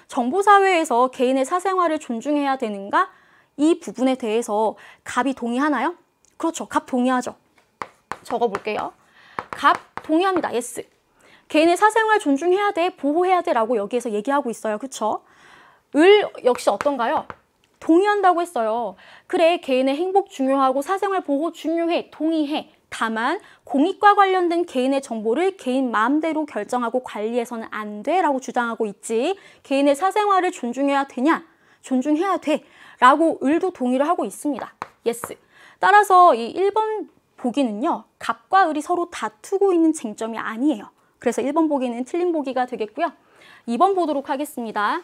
정보사회에서 개인의 사생활을 존중해야 되는가? 이 부분에 대해서 갑이 동의하나요? 그렇죠. 갑 동의하죠. 적어볼게요. 갑 동의합니다. 예스. 개인의 사생활 존중해야 돼, 보호해야 돼 라고 여기에서 얘기하고 있어요. 그쵸? 을 역시 어떤가요? 동의한다고 했어요. 그래, 개인의 행복 중요하고 사생활 보호 중요해, 동의해. 다만 공익과 관련된 개인의 정보를 개인 마음대로 결정하고 관리해서는 안 돼 라고 주장하고 있지. 개인의 사생활을 존중해야 되냐? 존중해야 돼 라고 을도 동의를 하고 있습니다. 예스. 따라서 이 1번 보기는요. 갑과 을이 서로 다투고 있는 쟁점이 아니에요. 그래서 1번 보기는 틀린 보기가 되겠고요. 2번 보도록 하겠습니다.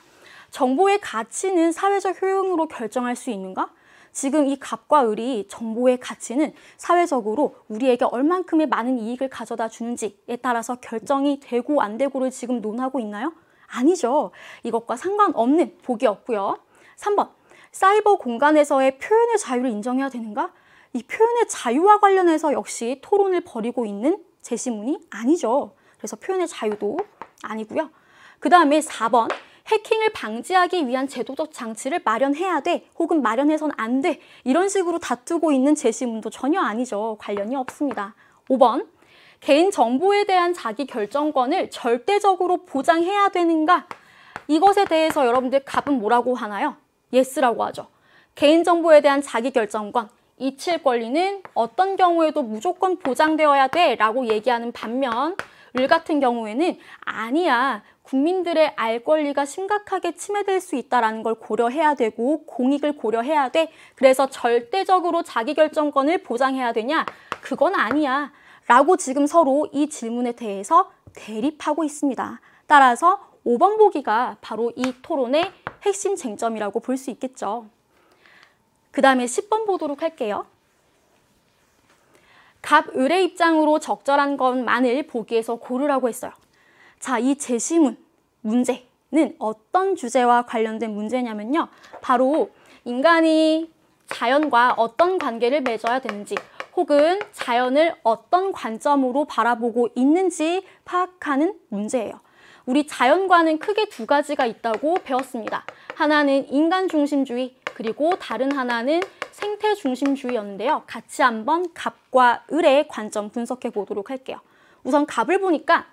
정보의 가치는 사회적 효용으로 결정할 수 있는가? 지금 이 갑과 을이 정보의 가치는 사회적으로 우리에게 얼만큼의 많은 이익을 가져다 주는지에 따라서 결정이 되고 안 되고를 지금 논하고 있나요? 아니죠. 이것과 상관없는 보기였고요. 3번. 사이버 공간에서의 표현의 자유를 인정해야 되는가? 이 표현의 자유와 관련해서 역시 토론을 벌이고 있는 제시문이 아니죠. 그래서 표현의 자유도 아니고요. 그 다음에 4번. 해킹을 방지하기 위한 제도적 장치를 마련해야 돼. 혹은 마련해서는 안 돼. 이런 식으로 다투고 있는 제시문도 전혀 아니죠. 관련이 없습니다. 5번. 개인정보에 대한 자기 결정권을 절대적으로 보장해야 되는가? 이것에 대해서 여러분들 갑은 뭐라고 하나요? 예스라고 하죠. 개인정보에 대한 자기 결정권, 이칠 권리는 어떤 경우에도 무조건 보장되어야 돼 라고 얘기하는 반면 을 같은 경우에는 아니야. 국민들의 알 권리가 심각하게 침해될 수 있다는 걸 고려해야 되고 공익을 고려해야 돼. 그래서 절대적으로 자기결정권을 보장해야 되냐? 그건 아니야. 라고 지금 서로 이 질문에 대해서 대립하고 있습니다. 따라서 5번 보기가 바로 이 토론의 핵심 쟁점이라고 볼 수 있겠죠. 그 다음에 10번 보도록 할게요. 갑, 을의 입장으로 적절한 것만을 보기에서 고르라고 했어요. 자, 이 제시문 문제는 어떤 주제와 관련된 문제냐면요. 바로 인간이 자연과 어떤 관계를 맺어야 되는지 혹은 자연을 어떤 관점으로 바라보고 있는지 파악하는 문제예요. 우리 자연과는 크게 두 가지가 있다고 배웠습니다. 하나는 인간 중심주의, 그리고 다른 하나는 생태 중심주의였는데요. 같이 한번 갑과 을의 관점 분석해 보도록 할게요. 우선 갑을 보니까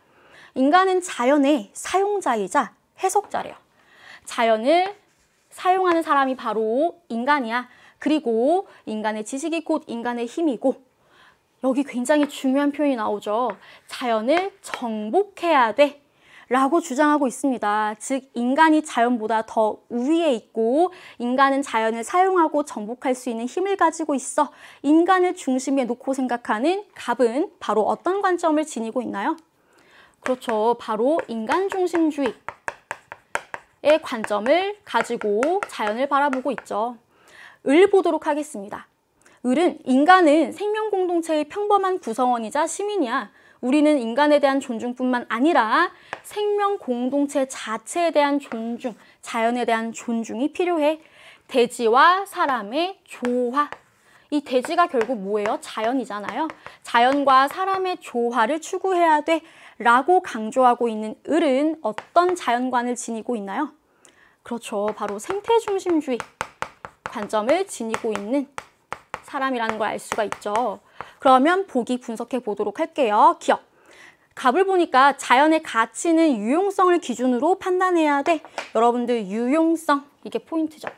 인간은 자연의 사용자이자 해석자래요. 자연을 사용하는 사람이 바로 인간이야. 그리고 인간의 지식이 곧 인간의 힘이고 여기 굉장히 중요한 표현이 나오죠. 자연을 정복해야 돼. 라고 주장하고 있습니다. 즉 인간이 자연보다 더 우위에 있고 인간은 자연을 사용하고 정복할 수 있는 힘을 가지고 있어. 인간을 중심에 놓고 생각하는 갑은 바로 어떤 관점을 지니고 있나요? 그렇죠. 바로 인간 중심주의의 관점을 가지고 자연을 바라보고 있죠. 을 보도록 하겠습니다. 을은 인간은 생명 공동체의 평범한 구성원이자 시민이야. 우리는 인간에 대한 존중뿐만 아니라 생명 공동체 자체에 대한 존중, 자연에 대한 존중이 필요해. 대지와 사람의 조화. 이 대지가 결국 뭐예요? 자연이잖아요. 자연과 사람의 조화를 추구해야 돼 라고 강조하고 있는 을은 어떤 자연관을 지니고 있나요? 그렇죠. 바로 생태중심주의 관점을 지니고 있는 사람이라는 걸 알 수가 있죠. 그러면 보기 분석해 보도록 할게요. 기억. 갑을 보니까 자연의 가치는 유용성을 기준으로 판단해야 돼. 여러분들 유용성, 이게 포인트죠.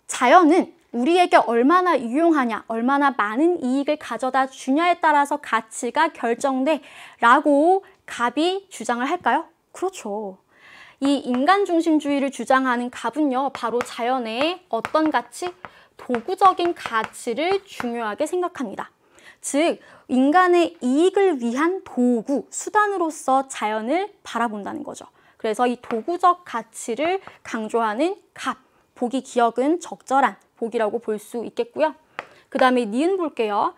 자연은 우리에게 얼마나 유용하냐, 얼마나 많은 이익을 가져다 주냐에 따라서 가치가 결정돼 라고 갑이 주장을 할까요? 그렇죠. 이 인간 중심주의를 주장하는 갑은요, 바로 자연의 어떤 가치? 도구적인 가치를 중요하게 생각합니다. 즉, 인간의 이익을 위한 도구, 수단으로서 자연을 바라본다는 거죠. 그래서 이 도구적 가치를 강조하는 갑, 보기 기억은 적절한 보기라고 볼 수 있겠고요. 그 다음에 니은 볼게요.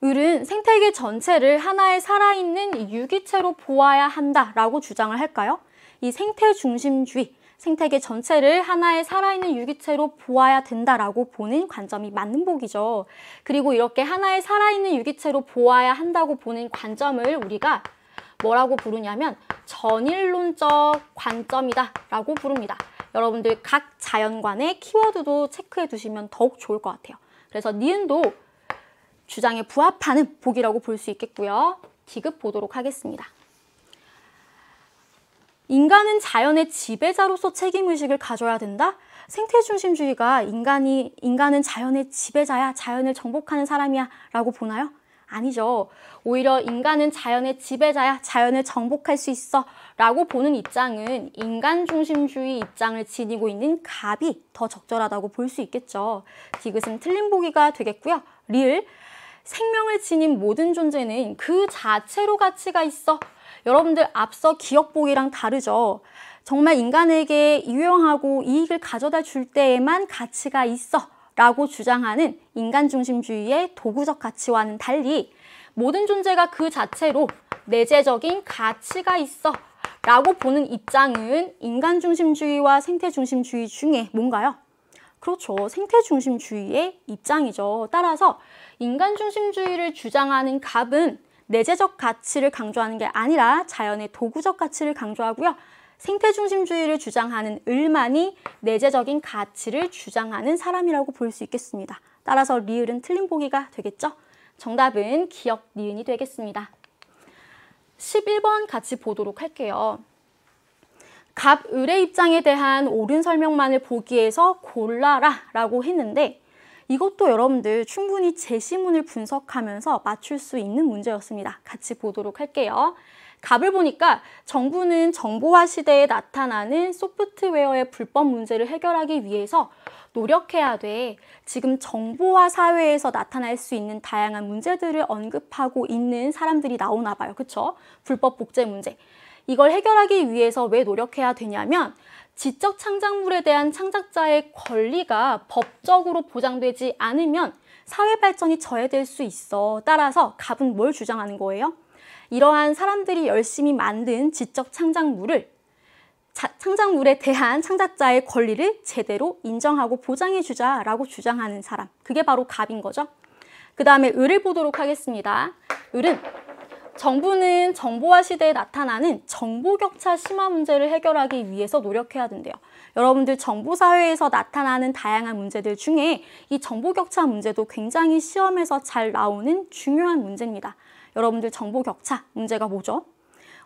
을은 생태계 전체를 하나의 살아있는 유기체로 보아야 한다라고 주장을 할까요? 이 생태 중심주의, 생태계 전체를 하나의 살아있는 유기체로 보아야 된다라고 보는 관점이 맞는 보기죠. 그리고 이렇게 하나의 살아있는 유기체로 보아야 한다고 보는 관점을 우리가 뭐라고 부르냐면 전일론적 관점이다 라고 부릅니다. 여러분들 각 자연관의 키워드도 체크해 두시면 더욱 좋을 것 같아요. 그래서 니은도 주장에 부합하는 보기라고 볼 수 있겠고요. 디귿 보도록 하겠습니다. 인간은 자연의 지배자로서 책임의식을 가져야 된다? 생태중심주의가 인간은 자연의 지배자야, 자연을 정복하는 사람이야 라고 보나요? 아니죠. 오히려 인간은 자연의 지배자야, 자연을 정복할 수 있어 라고 보는 입장은 인간 중심주의 입장을 지니고 있는 갑이 더 적절하다고 볼 수 있겠죠. 디귿은 틀린 보기가 되겠고요. 리을, 생명을 지닌 모든 존재는 그 자체로 가치가 있어. 여러분들 앞서 기억 보기랑 다르죠. 정말 인간에게 유용하고 이익을 가져다 줄 때에만 가치가 있어 라고 주장하는 인간 중심주의의 도구적 가치와는 달리 모든 존재가 그 자체로 내재적인 가치가 있어 라고 보는 입장은 인간 중심주의와 생태 중심주의 중에 뭔가요? 그렇죠. 생태 중심주의의 입장이죠. 따라서 인간 중심주의를 주장하는 갑은 내재적 가치를 강조하는 게 아니라 자연의 도구적 가치를 강조하고요. 생태 중심주의를 주장하는 을만이 내재적인 가치를 주장하는 사람이라고 볼 수 있겠습니다. 따라서 리을은 틀린 보기가 되겠죠? 정답은 기억 니은이 되겠습니다. 11번 같이 보도록 할게요. 갑, 을의 입장에 대한 옳은 설명만을 보기에서 골라라 라고 했는데 이것도 여러분들 충분히 제시문을 분석하면서 맞출 수 있는 문제였습니다. 같이 보도록 할게요. 갑을 보니까 정부는 정보화 시대에 나타나는 소프트웨어의 불법 문제를 해결하기 위해서 노력해야 돼. 지금 정보화 사회에서 나타날 수 있는 다양한 문제들을 언급하고 있는 사람들이 나오나 봐요. 그쵸? 불법 복제 문제. 이걸 해결하기 위해서 왜 노력해야 되냐면 지적 창작물에 대한 창작자의 권리가 법적으로 보장되지 않으면 사회 발전이 저해될 수 있어. 따라서 갑은 뭘 주장하는 거예요? 이러한 사람들이 열심히 만든 지적 창작물에 대한 창작자의 권리를 제대로 인정하고 보장해주자라고 주장하는 사람. 그게 바로 갑인 거죠. 그 다음에 을을 보도록 하겠습니다. 을은 정부는 정보화 시대에 나타나는 정보격차 심화 문제를 해결하기 위해서 노력해야 된대요. 여러분들 정보사회에서 나타나는 다양한 문제들 중에 이 정보격차 문제도 굉장히 시험에서 잘 나오는 중요한 문제입니다. 여러분들 정보격차 문제가 뭐죠?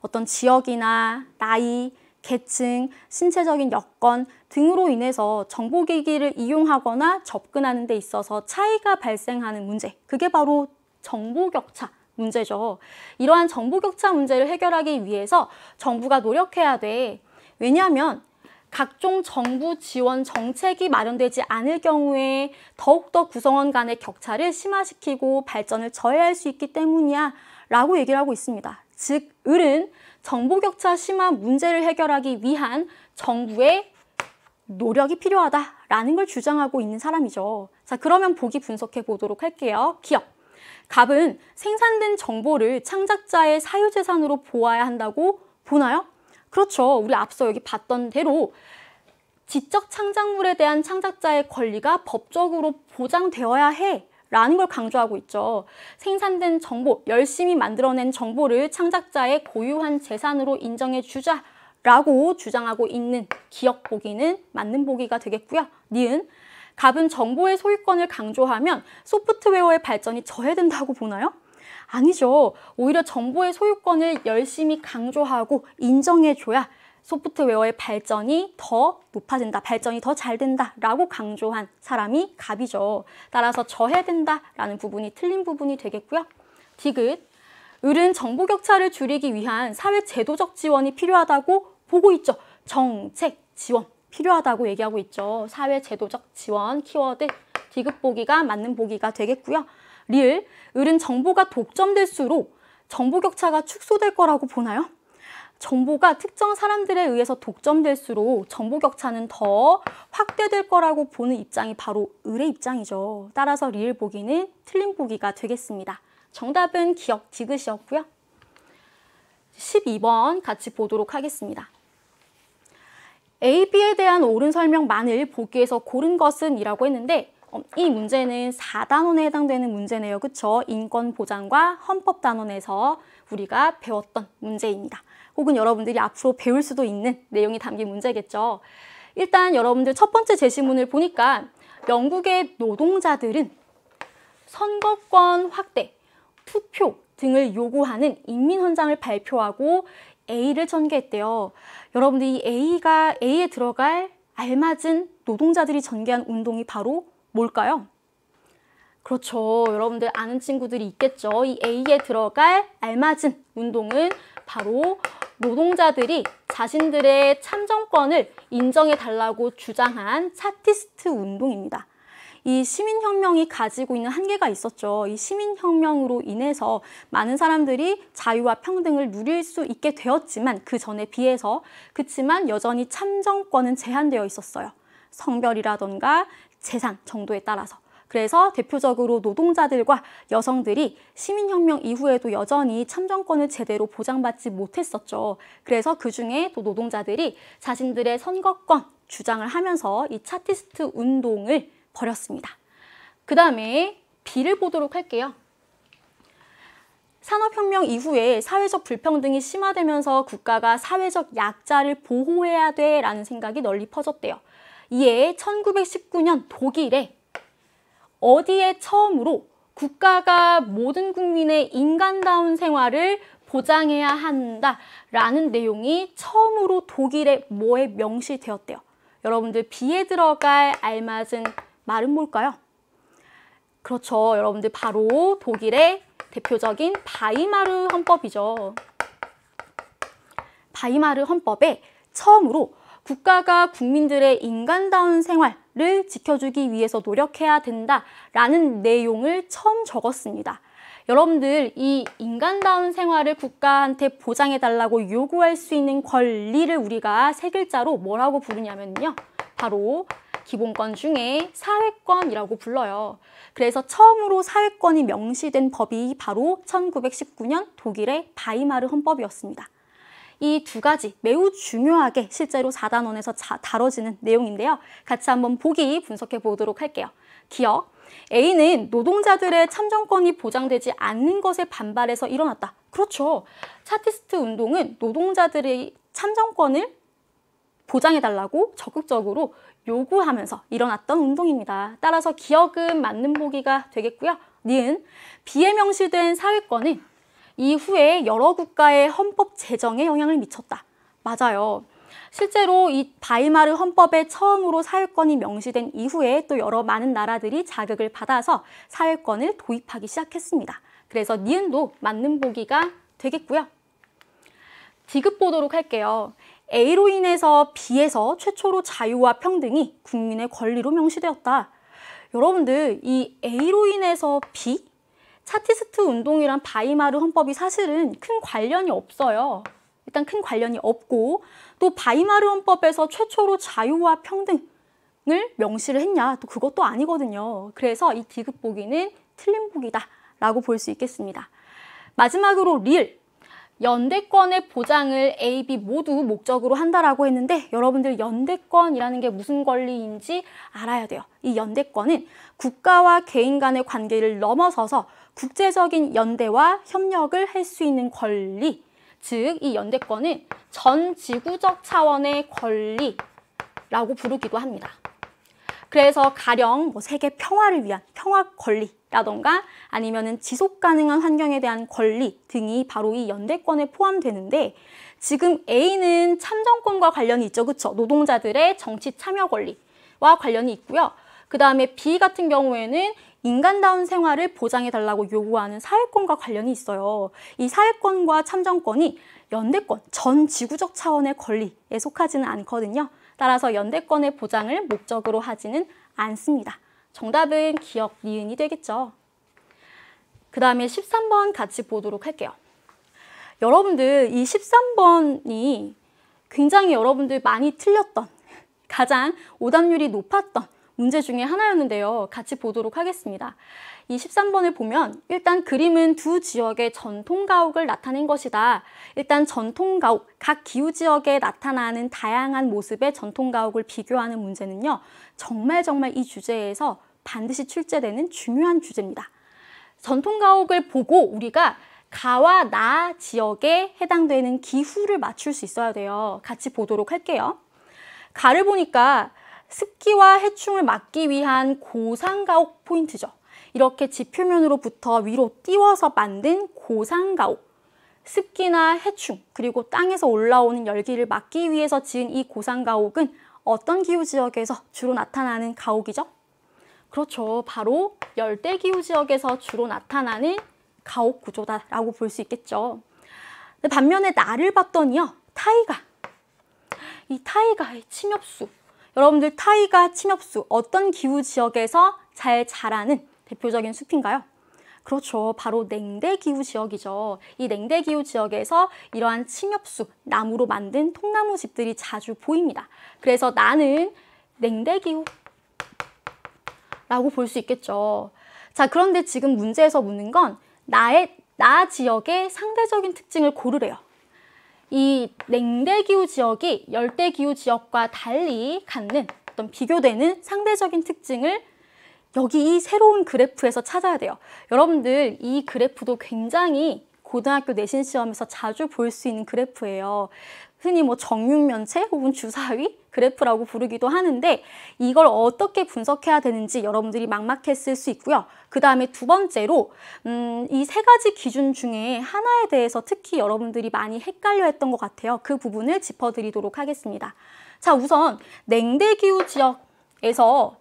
어떤 지역이나 나이, 계층, 신체적인 여건 등으로 인해서 정보기기를 이용하거나 접근하는 데 있어서 차이가 발생하는 문제. 그게 바로 정보격차 문제죠. 이러한 정보격차 문제를 해결하기 위해서 정부가 노력해야 돼. 왜냐하면 각종 정부 지원 정책이 마련되지 않을 경우에 더욱더 구성원 간의 격차를 심화시키고 발전을 저해할 수 있기 때문이야 라고 얘기를 하고 있습니다. 즉, 을은 정보격차 심화 문제를 해결하기 위한 정부의 노력이 필요하다라는 걸 주장하고 있는 사람이죠. 자, 그러면 보기 분석해 보도록 할게요. 기억. 갑은 생산된 정보를 창작자의 사유재산으로 보아야 한다고 보나요? 그렇죠. 우리 앞서 여기 봤던 대로 지적 창작물에 대한 창작자의 권리가 법적으로 보장되어야 해 라는 걸 강조하고 있죠. 생산된 정보, 열심히 만들어낸 정보를 창작자의 고유한 재산으로 인정해 주자라고 주장하고 있는 기억 보기는 맞는 보기가 되겠고요. 니은, 갑은 정보의 소유권을 강조하면 소프트웨어의 발전이 저해된다고 보나요? 아니죠. 오히려 정보의 소유권을 열심히 강조하고 인정해줘야 소프트웨어의 발전이 더 높아진다, 발전이 더 잘 된다라고 강조한 사람이 갑이죠. 따라서 저해된다라는 부분이 틀린 부분이 되겠고요. 디귿, 을은 정보 격차를 줄이기 위한 사회 제도적 지원이 필요하다고 보고 있죠. 정책, 지원 필요하다고 얘기하고 있죠. 사회 제도적 지원 키워드 디귿 보기가 맞는 보기가 되겠고요. 리을, 을은 정보가 독점될수록 정보 격차가 축소될 거라고 보나요? 정보가 특정 사람들에 의해서 독점될수록 정보 격차는 더 확대될 거라고 보는 입장이 바로 을의 입장이죠. 따라서 리을 보기는 틀린 보기가 되겠습니다. 정답은 기억 디귿이었고요. 12번 같이 보도록 하겠습니다. A, B에 대한 옳은 설명만을 보기에서 고른 것은 이라고 했는데 이 문제는 4단원에 해당되는 문제네요. 그쵸? 인권보장과 헌법단원에서 우리가 배웠던 문제입니다. 혹은 여러분들이 앞으로 배울 수도 있는 내용이 담긴 문제겠죠. 일단 여러분들 첫 번째 제시문을 보니까 영국의 노동자들은 선거권 확대, 투표 등을 요구하는 인민헌장을 발표하고 A를 전개했대요. 여러분들 이 A에 들어갈 알맞은 노동자들이 전개한 운동이 바로 뭘까요? 그렇죠. 여러분들 아는 친구들이 있겠죠. 이 A에 들어갈 알맞은 운동은 바로 노동자들이 자신들의 참정권을 인정해달라고 주장한 차티스트 운동입니다. 이 시민혁명이 가지고 있는 한계가 있었죠. 이 시민혁명으로 인해서 많은 사람들이 자유와 평등을 누릴 수 있게 되었지만 그 전에 비해서 그치만 여전히 참정권은 제한되어 있었어요. 성별이라던가 재산 정도에 따라서. 그래서 대표적으로 노동자들과 여성들이 시민혁명 이후에도 여전히 참정권을 제대로 보장받지 못했었죠. 그래서 그중에 또 노동자들이 자신들의 선거권 주장을 하면서 이 차티스트 운동을 벌였습니다. 그 다음에 B를 보도록 할게요. 산업혁명 이후에 사회적 불평등이 심화되면서 국가가 사회적 약자를 보호해야 돼라는 생각이 널리 퍼졌대요. 이에 1919년 독일에 어디에 처음으로 국가가 모든 국민의 인간다운 생활을 보장해야 한다라는 내용이 처음으로 독일의 뭐에 명시되었대요. 여러분들 B에 들어갈 알맞은 말은 뭘까요? 그렇죠. 여러분들 바로 독일의 대표적인 바이마르 헌법이죠. 바이마르 헌법에 처음으로 국가가 국민들의 인간다운 생활을 지켜주기 위해서 노력해야 된다라는 내용을 처음 적었습니다. 여러분들 이 인간다운 생활을 국가한테 보장해달라고 요구할 수 있는 권리를 우리가 세 글자로 뭐라고 부르냐면요. 바로 기본권 중에 사회권이라고 불러요. 그래서 처음으로 사회권이 명시된 법이 바로 1919년 독일의 바이마르 헌법이었습니다. 이 두 가지 매우 중요하게 실제로 4단원에서 다뤄지는 내용인데요. 같이 한번 보기 분석해 보도록 할게요. 기억, A는 노동자들의 참정권이 보장되지 않는 것에 반발해서 일어났다. 그렇죠. 차티스트 운동은 노동자들의 참정권을 보장해달라고 적극적으로 요구하면서 일어났던 운동입니다. 따라서 기억은 맞는 보기가 되겠고요. 니은, B에 명시된 사회권은 이후에 여러 국가의 헌법 제정에 영향을 미쳤다. 맞아요. 실제로 이 바이마르 헌법에 처음으로 사회권이 명시된 이후에 또 여러 많은 나라들이 자극을 받아서 사회권을 도입하기 시작했습니다. 그래서 니은도 맞는 보기가 되겠고요. 디귿 보도록 할게요. A로 인해서 B에서 최초로 자유와 평등이 국민의 권리로 명시되었다. 여러분들 이 A로 인해서 B? 차티스트 운동이란 바이마르 헌법이 사실은 큰 관련이 없어요. 일단 큰 관련이 없고 또 바이마르 헌법에서 최초로 자유와 평등을 명시를 했냐? 또 그것도 아니거든요. 그래서 이 디귿 보기는 틀린 보기다 라고 볼 수 있겠습니다. 마지막으로 리을. 연대권의 보장을 A, B 모두 목적으로 한다라고 했는데 여러분들 연대권이라는 게 무슨 권리인지 알아야 돼요. 이 연대권은 국가와 개인 간의 관계를 넘어서서 국제적인 연대와 협력을 할 수 있는 권리, 즉 이 연대권은 전 지구적 차원의 권리라고 부르기도 합니다. 그래서 가령 뭐 세계 평화를 위한 평화 권리라던가 아니면은 지속 가능한 환경에 대한 권리 등이 바로 이 연대권에 포함되는데, 지금 A는 참정권과 관련이 있죠. 그쵸? 노동자들의 정치 참여 권리와 관련이 있고요. 그 다음에 B 같은 경우에는 인간다운 생활을 보장해달라고 요구하는 사회권과 관련이 있어요. 이 사회권과 참정권이 연대권, 전 지구적 차원의 권리에 속하지는 않거든요. 따라서 연대권의 보장을 목적으로 하지는 않습니다. 정답은 기억, 니은이 되겠죠. 그 다음에 13번 같이 보도록 할게요. 여러분들 이 13번이 굉장히 여러분들 많이 틀렸던, 가장 오답률이 높았던 문제 중에 하나였는데요. 같이 보도록 하겠습니다. 이 13번을 보면 일단 그림은 두 지역의 전통가옥을 나타낸 것이다. 일단 전통가옥, 각 기후지역에 나타나는 다양한 모습의 전통가옥을 비교하는 문제는요. 정말 이 주제에서 반드시 출제되는 중요한 주제입니다. 전통가옥을 보고 우리가 가와 나 지역에 해당되는 기후를 맞출 수 있어야 돼요. 같이 보도록 할게요. 가를 보니까 습기와 해충을 막기 위한 고상가옥 포인트죠. 이렇게 지표면으로부터 위로 띄워서 만든 고상가옥. 습기나 해충, 그리고 땅에서 올라오는 열기를 막기 위해서 지은 이 고상가옥은 어떤 기후지역에서 주로 나타나는 가옥이죠? 그렇죠. 바로 열대기후지역에서 주로 나타나는 가옥 구조다라고 볼 수 있겠죠. 반면에 나를 봤더니요. 타이가. 이 타이가의 침엽수. 여러분들 타이가 침엽수 어떤 기후지역에서 잘 자라는 대표적인 숲인가요? 그렇죠. 바로 냉대기후지역이죠. 이 냉대기후지역에서 이러한 침엽수, 나무로 만든 통나무 집들이 자주 보입니다. 그래서 나는 냉대기후라고 볼 수 있겠죠. 자, 그런데 지금 문제에서 묻는 건 나 지역의 상대적인 특징을 고르래요. 이 냉대기후 지역이 열대기후 지역과 달리 갖는 어떤 비교되는 상대적인 특징을 여기 이 새로운 그래프에서 찾아야 돼요. 여러분들 이 그래프도 굉장히 고등학교 내신 시험에서 자주 볼 수 있는 그래프예요. 흔히 뭐 정육면체 혹은 주사위 그래프라고 부르기도 하는데, 이걸 어떻게 분석해야 되는지 여러분들이 막막했을 수 있고요. 그 다음에 두 번째로 이 세 가지 기준 중에 하나에 대해서 특히 여러분들이 많이 헷갈려 했던 것 같아요. 그 부분을 짚어드리도록 하겠습니다. 자, 우선 냉대기후 지역에서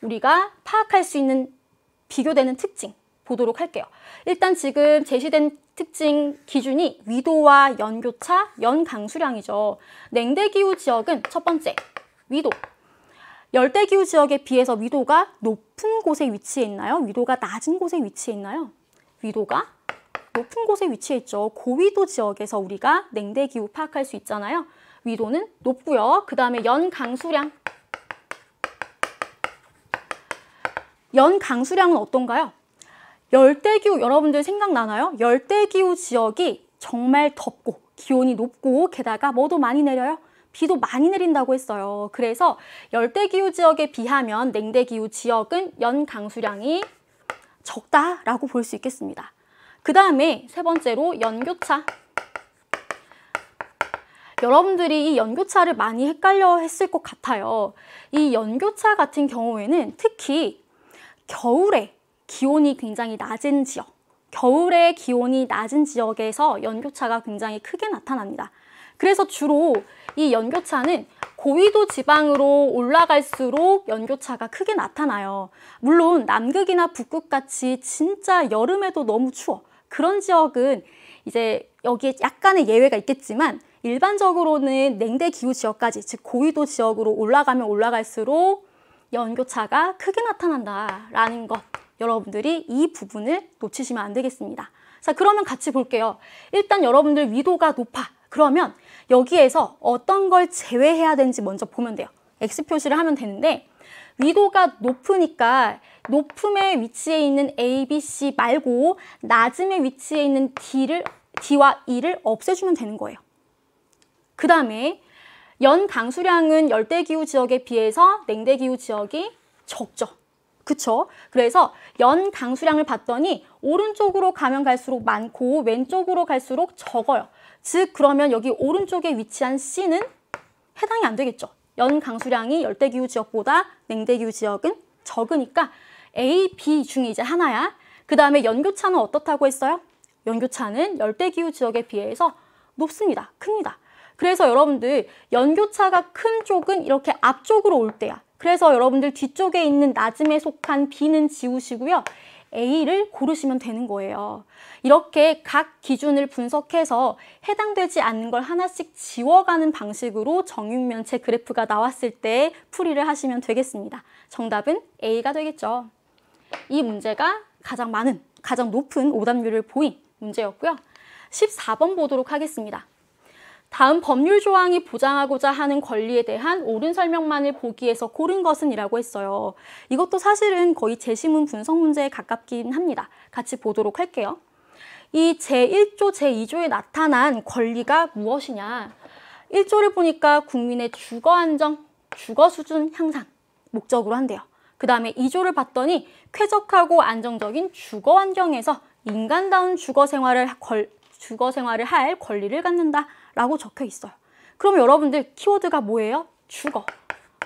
우리가 파악할 수 있는 비교되는 특징 보도록 할게요. 일단 지금 제시된 특징 기준이 위도와 연교차, 연강수량이죠. 냉대기후 지역은 첫 번째, 위도. 열대기후 지역에 비해서 위도가 높은 곳에 위치해 있나요? 위도가 낮은 곳에 위치해 있나요? 위도가 높은 곳에 위치해 있죠. 고위도 지역에서 우리가 냉대기후 파악할 수 있잖아요. 위도는 높고요. 그 다음에 연강수량. 연강수량은 어떤가요? 열대기후 여러분들 생각나나요? 열대기후 지역이 정말 덥고 기온이 높고 게다가 뭐도 많이 내려요? 비도 많이 내린다고 했어요. 그래서 열대기후 지역에 비하면 냉대기후 지역은 연강수량이 적다라고 볼 수 있겠습니다. 그 다음에 세 번째로 연교차. 여러분들이 이 연교차를 많이 헷갈려 했을 것 같아요. 이 연교차 같은 경우에는 특히 겨울에 기온이 굉장히 낮은 지역, 겨울에 기온이 낮은 지역에서 연교차가 굉장히 크게 나타납니다. 그래서 주로 이 연교차는 고위도 지방으로 올라갈수록 연교차가 크게 나타나요. 물론 남극이나 북극같이 진짜 여름에도 너무 추워. 그런 지역은 이제 여기에 약간의 예외가 있겠지만 일반적으로는 냉대기후 지역까지, 즉 고위도 지역으로 올라가면 올라갈수록 연교차가 크게 나타난다라는 것. 여러분들이 이 부분을 놓치시면 안 되겠습니다. 자, 그러면 같이 볼게요. 일단 여러분들 위도가 높아. 그러면 여기에서 어떤 걸 제외해야 되는지 먼저 보면 돼요. X 표시를 하면 되는데, 위도가 높으니까 높음에 위치해 있는 A, B, C 말고 낮음에 위치해 있는 D와 E를 없애주면 되는 거예요. 그 다음에 연강수량은 열대기후 지역에 비해서 냉대기후 지역이 적죠. 그쵸? 그래서 연강수량을 봤더니 오른쪽으로 가면 갈수록 많고 왼쪽으로 갈수록 적어요. 즉 그러면 여기 오른쪽에 위치한 C는 해당이 안 되겠죠. 연 강수량이 열대기후 지역보다 냉대기후 지역은 적으니까 A, B 중에 이제 하나야. 그 다음에 연교차는 어떻다고 했어요? 연교차는 열대기후 지역에 비해서 높습니다. 큽니다. 그래서 여러분들 연교차가 큰 쪽은 이렇게 앞쪽으로 올 때야. 그래서 여러분들 뒤쪽에 있는 낮음에 속한 B는 지우시고요. A를 고르시면 되는 거예요. 이렇게 각 기준을 분석해서 해당되지 않는 걸 하나씩 지워가는 방식으로 정육면체 그래프가 나왔을 때 풀이를 하시면 되겠습니다. 정답은 A가 되겠죠. 이 문제가 가장 높은 오답률을 보인 문제였고요. 14번 보도록 하겠습니다. 다음 법률 조항이 보장하고자 하는 권리에 대한 옳은 설명만을 보기 위해서 고른 것은 이라고 했어요. 이것도 사실은 거의 제시문 분석 문제에 가깝긴 합니다. 같이 보도록 할게요. 이 제1조, 제2조에 나타난 권리가 무엇이냐. 1조를 보니까 국민의 주거 안정, 주거 수준 향상 목적으로 한대요. 그 다음에 2조를 봤더니 쾌적하고 안정적인 주거 환경에서 인간다운 주거 생활을 할 권리를 갖는다 라고 적혀 있어요. 그럼 여러분들 키워드가 뭐예요? 주거.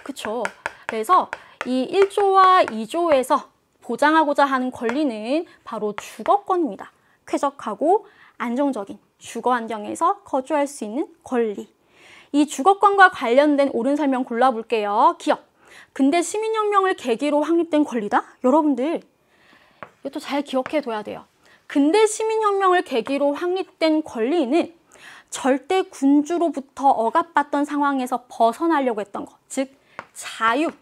그쵸? 그래서 이 1조와 2조에서 보장하고자 하는 권리는 바로 주거권입니다. 쾌적하고 안정적인 주거 환경에서 거주할 수 있는 권리. 이 주거권과 관련된 옳은 설명 골라볼게요. 기억. 근대 시민혁명을 계기로 확립된 권리다? 여러분들 이것도 잘 기억해둬야 돼요. 근대 시민혁명을 계기로 확립된 권리는 절대 군주로부터 억압받던 상황에서 벗어나려고 했던 것, 즉 자유를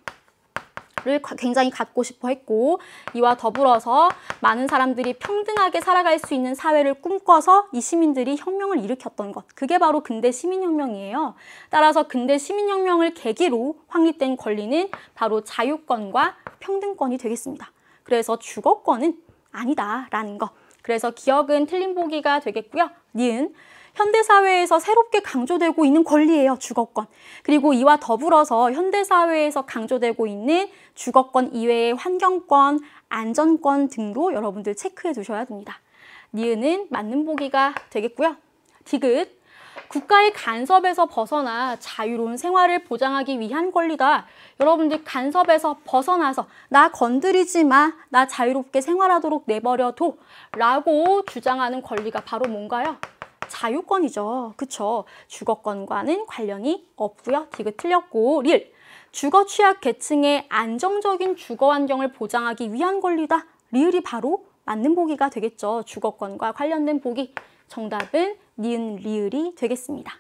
굉장히 갖고 싶어 했고, 이와 더불어서 많은 사람들이 평등하게 살아갈 수 있는 사회를 꿈꿔서 이 시민들이 혁명을 일으켰던 것, 그게 바로 근대 시민혁명이에요. 따라서 근대 시민혁명을 계기로 확립된 권리는 바로 자유권과 평등권이 되겠습니다. 그래서 주거권은 아니다라는 것. 그래서 기억은 틀린 보기가 되겠고요. 니은 현대사회에서 새롭게 강조되고 있는 권리예요. 주거권. 그리고 이와 더불어서 현대사회에서 강조되고 있는 주거권 이외의 환경권, 안전권 등도 여러분들 체크해 두셔야 됩니다. 니은은 맞는 보기가 되겠고요. 디귿 국가의 간섭에서 벗어나 자유로운 생활을 보장하기 위한 권리다. 여러분들 간섭에서 벗어나서 나 건드리지 마, 나 자유롭게 생활하도록 내버려둬 라고 주장하는 권리가 바로 뭔가요? 자유권이죠. 그쵸? 주거권과는 관련이 없고요. 디귿 틀렸고, 릴 주거 취약 계층의 안정적인 주거 환경을 보장하기 위한 권리다. 리을이 바로 맞는 보기가 되겠죠. 주거권과 관련된 보기. 정답은 니은 리을이 되겠습니다.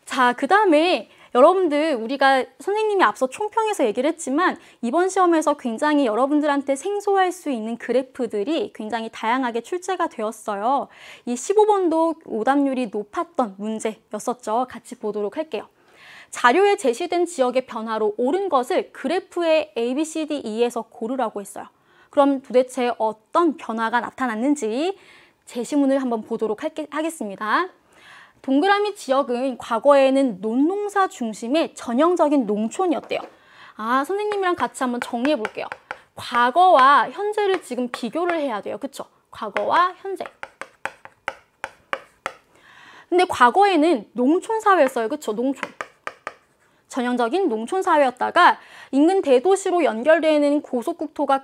자, 그 다음에 여러분들 우리가 선생님이 앞서 총평에서 얘기를 했지만 이번 시험에서 굉장히 여러분들한테 생소할 수 있는 그래프들이 굉장히 다양하게 출제가 되었어요. 이 15번도 오답률이 높았던 문제였었죠. 같이 보도록 할게요. 자료에 제시된 지역의 변화로 옳은 것을 그래프의 A, B, C, D, E에서 고르라고 했어요. 그럼 도대체 어떤 변화가 나타났는지 제시문을 한번 보도록 하겠습니다. 동그라미 지역은 과거에는 논농사 중심의 전형적인 농촌이었대요. 아, 선생님이랑 같이 한번 정리해 볼게요. 과거와 현재를 지금 비교를 해야 돼요. 그쵸? 과거와 현재. 근데 과거에는 농촌 사회였어요. 그쵸? 농촌. 전형적인 농촌 사회였다가 인근 대도시로 연결되는 고속국도가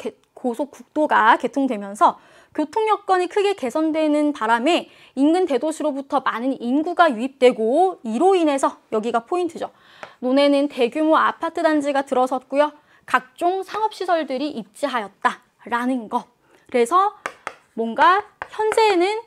개통되면서 교통 여건이 크게 개선되는 바람에 인근 대도시로부터 많은 인구가 유입되고 이로 인해서 여기가 포인트죠. 논에는 대규모 아파트 단지가 들어섰고요. 각종 상업시설들이 입지하였다라는 것. 그래서 뭔가 현재는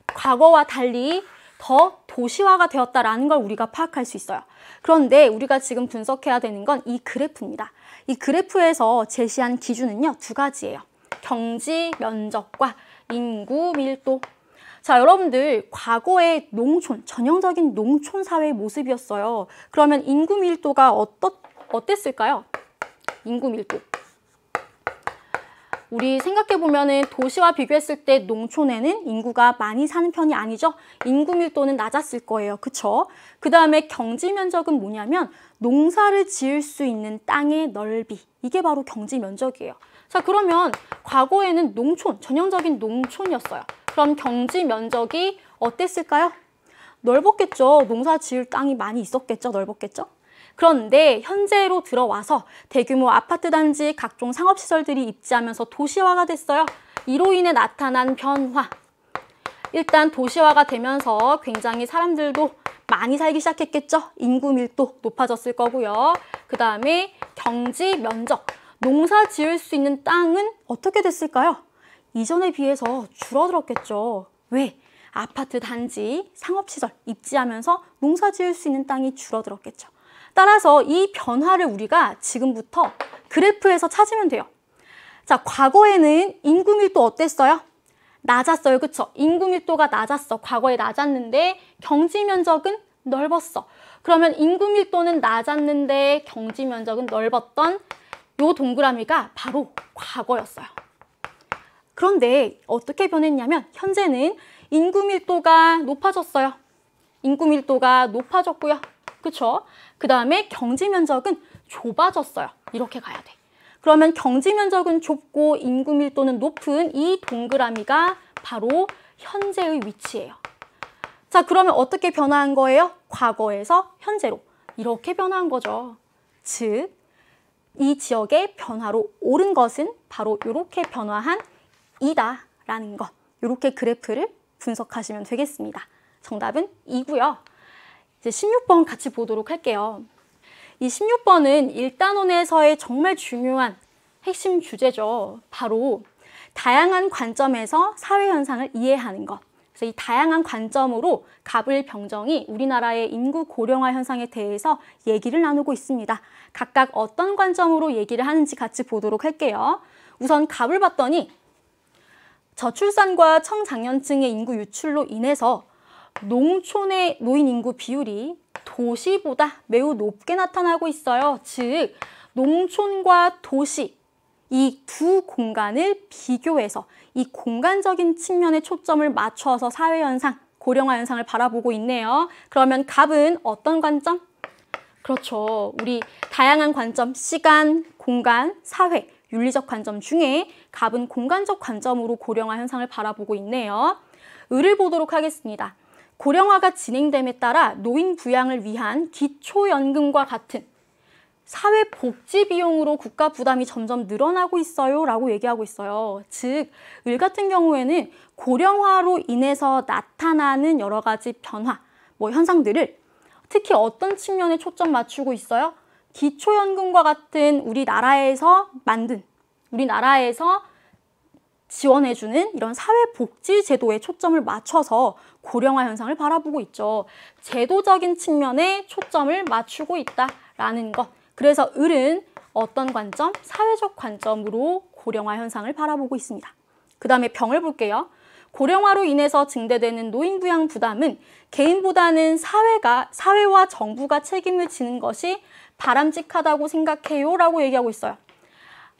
과거와 달리 더 도시화가 되었다라는 걸 우리가 파악할 수 있어요. 그런데 우리가 지금 분석해야 되는 건 이 그래프입니다. 이 그래프에서 제시한 기준은요, 두 가지예요. 경지 면적과 인구 밀도. 자, 여러분들 과거의 농촌, 전형적인 농촌 사회의 모습이었어요. 그러면 인구 밀도가 어땠을까요? 인구 밀도. 우리 생각해보면은 도시와 비교했을 때 농촌에는 인구가 많이 사는 편이 아니죠. 인구 밀도는 낮았을 거예요. 그쵸? 그 다음에 경지 면적은 뭐냐면 농사를 지을 수 있는 땅의 넓이. 이게 바로 경지 면적이에요. 자, 그러면 과거에는 농촌, 전형적인 농촌이었어요. 그럼 경지 면적이 어땠을까요? 넓었겠죠. 농사 지을 땅이 많이 있었겠죠. 넓었겠죠. 그런데 현재로 들어와서 대규모 아파트 단지, 각종 상업시설들이 입지하면서 도시화가 됐어요. 이로 인해 나타난 변화. 일단 도시화가 되면서 굉장히 사람들도 많이 살기 시작했겠죠. 인구 밀도 높아졌을 거고요. 그 다음에 경지 면적, 농사 지을 수 있는 땅은 어떻게 됐을까요? 이전에 비해서 줄어들었겠죠. 왜? 아파트 단지, 상업시설 입지하면서 농사 지을 수 있는 땅이 줄어들었겠죠. 따라서 이 변화를 우리가 지금부터 그래프에서 찾으면 돼요. 자, 과거에는 인구 밀도 어땠어요? 낮았어요. 그쵸? 인구 밀도가 낮았어. 과거에 낮았는데 경지 면적은 넓었어. 그러면 인구 밀도는 낮았는데 경지 면적은 넓었던 요 동그라미가 바로 과거였어요. 그런데 어떻게 변했냐면 현재는 인구 밀도가 높아졌어요. 인구 밀도가 높아졌고요. 그쵸? 그 다음에 경지 면적은 좁아졌어요. 이렇게 가야 돼. 그러면 경지 면적은 좁고 인구 밀도는 높은 이 동그라미가 바로 현재의 위치예요. 자, 그러면 어떻게 변화한 거예요? 과거에서 현재로 이렇게 변화한 거죠. 즉, 이 지역의 변화로 옳은 것은 바로 이렇게 변화한 이다라는 것. 이렇게 그래프를 분석하시면 되겠습니다. 정답은 2고요. 이제 16번 같이 보도록 할게요. 이 16번은 1단원에서의 정말 중요한 핵심 주제죠. 바로 다양한 관점에서 사회현상을 이해하는 것. 그래서 이 다양한 관점으로 가불병정이 우리나라의 인구 고령화 현상에 대해서 얘기를 나누고 있습니다. 각각 어떤 관점으로 얘기를 하는지 같이 보도록 할게요. 우선 갑을 봤더니 저출산과 청장년층의 인구 유출로 인해서 농촌의 노인 인구 비율이 도시보다 매우 높게 나타나고 있어요. 즉, 농촌과 도시, 이 두 공간을 비교해서 이 공간적인 측면에 초점을 맞춰서 사회현상, 고령화 현상을 바라보고 있네요. 그러면 갑은 어떤 관점? 그렇죠. 우리 다양한 관점, 시간, 공간, 사회, 윤리적 관점 중에 갑은 공간적 관점으로 고령화 현상을 바라보고 있네요. 을을 보도록 하겠습니다. 고령화가 진행됨에 따라 노인 부양을 위한 기초연금과 같은 사회복지 비용으로 국가 부담이 점점 늘어나고 있어요 라고 얘기하고 있어요. 즉, 을 같은 경우에는 고령화로 인해서 나타나는 여러 가지 변화, 현상들을 특히 어떤 측면에 초점 맞추고 있어요? 기초연금과 같은 우리나라에서 지원해주는 이런 사회복지 제도에 초점을 맞춰서 고령화 현상을 바라보고 있죠. 제도적인 측면에 초점을 맞추고 있다라는 것. 그래서 을은 어떤 관점? 사회적 관점으로 고령화 현상을 바라보고 있습니다. 그 다음에 병을 볼게요. 고령화로 인해서 증대되는 노인 부양 부담은 개인보다는 사회와 정부가 책임을 지는 것이 바람직하다고 생각해요 라고 얘기하고 있어요.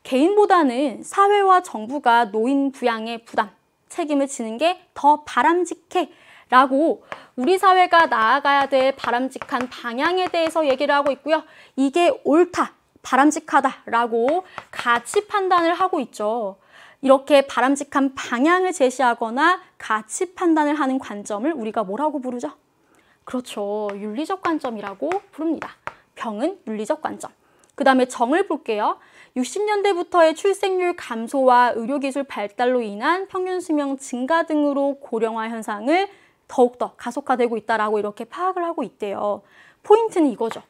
개인보다는 사회와 정부가 노인 부양의 부담, 책임을 지는 게 더 바람직해 라고 우리 사회가 나아가야 될 바람직한 방향에 대해서 얘기를 하고 있고요. 이게 옳다, 바람직하다 라고 가치 판단을 하고 있죠. 이렇게 바람직한 방향을 제시하거나 가치 판단을 하는 관점을 우리가 뭐라고 부르죠? 그렇죠. 윤리적 관점이라고 부릅니다. 병은 윤리적 관점. 그 다음에 정을 볼게요. 60년대부터의 출생률 감소와 의료기술 발달로 인한 평균 수명 증가 등으로 고령화 현상을 더욱더 가속화되고 있다라고 이렇게 파악을 하고 있대요. 포인트는 이거죠.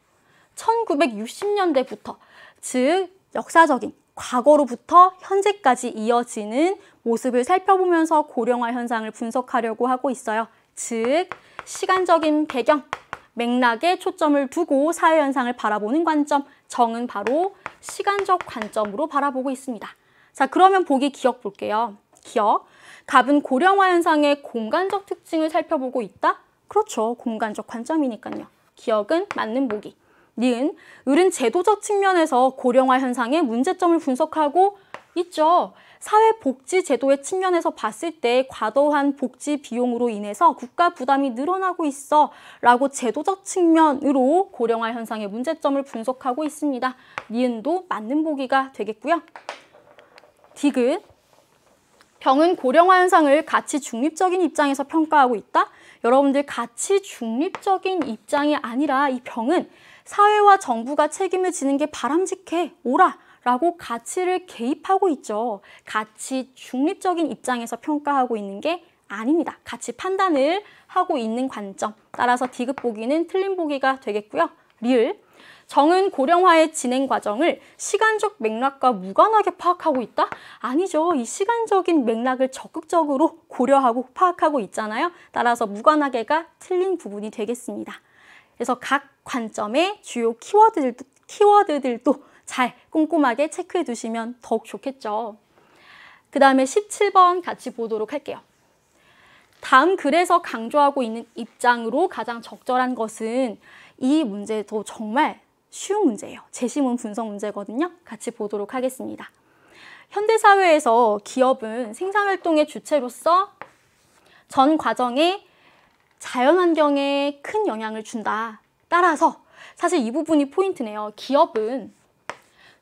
1960년대부터, 즉 역사적인 과거로부터 현재까지 이어지는 모습을 살펴보면서 고령화 현상을 분석하려고 하고 있어요. 즉, 시간적인 배경, 맥락에 초점을 두고 사회현상을 바라보는 관점, 정은 바로 시간적 관점으로 바라보고 있습니다. 자, 그러면 보기 기억 볼게요. 기억. 갑은 고령화 현상의 공간적 특징을 살펴보고 있다? 그렇죠. 공간적 관점이니까요. 기억은 맞는 보기. 니은, 을은 제도적 측면에서 고령화 현상의 문제점을 분석하고 있죠. 사회복지 제도의 측면에서 봤을 때 과도한 복지 비용으로 인해서 국가 부담이 늘어나고 있어 라고 제도적 측면으로 고령화 현상의 문제점을 분석하고 있습니다. 니은도 맞는 보기가 되겠고요. 디귿, 병은 고령화 현상을 가치 중립적인 입장에서 평가하고 있다? 여러분들 가치 중립적인 입장이 아니라 이 병은 사회와 정부가 책임을 지는 게 바람직해, 옳아 라고 가치를 개입하고 있죠. 가치 중립적인 입장에서 평가하고 있는 게 아닙니다. 가치 판단을 하고 있는 관점. 따라서 디귿 보기는 틀린 보기가 되겠고요. 리을. 정은 고령화의 진행 과정을 시간적 맥락과 무관하게 파악하고 있다? 아니죠. 이 시간적인 맥락을 적극적으로 고려하고 파악하고 있잖아요. 따라서 무관하게가 틀린 부분이 되겠습니다. 그래서 각 관점의 주요 키워드들도 잘 꼼꼼하게 체크해 두시면 더욱 좋겠죠. 그 다음에 17번 같이 보도록 할게요. 다음 글에서 강조하고 있는 입장으로 가장 적절한 것은 이 문제도 정말 쉬운 문제예요. 제시문 분석 문제거든요. 같이 보도록 하겠습니다. 현대사회에서 기업은 생산활동의 주체로서 전 과정에 자연환경에 큰 영향을 준다. 따라서 사실 이 부분이 포인트네요. 기업은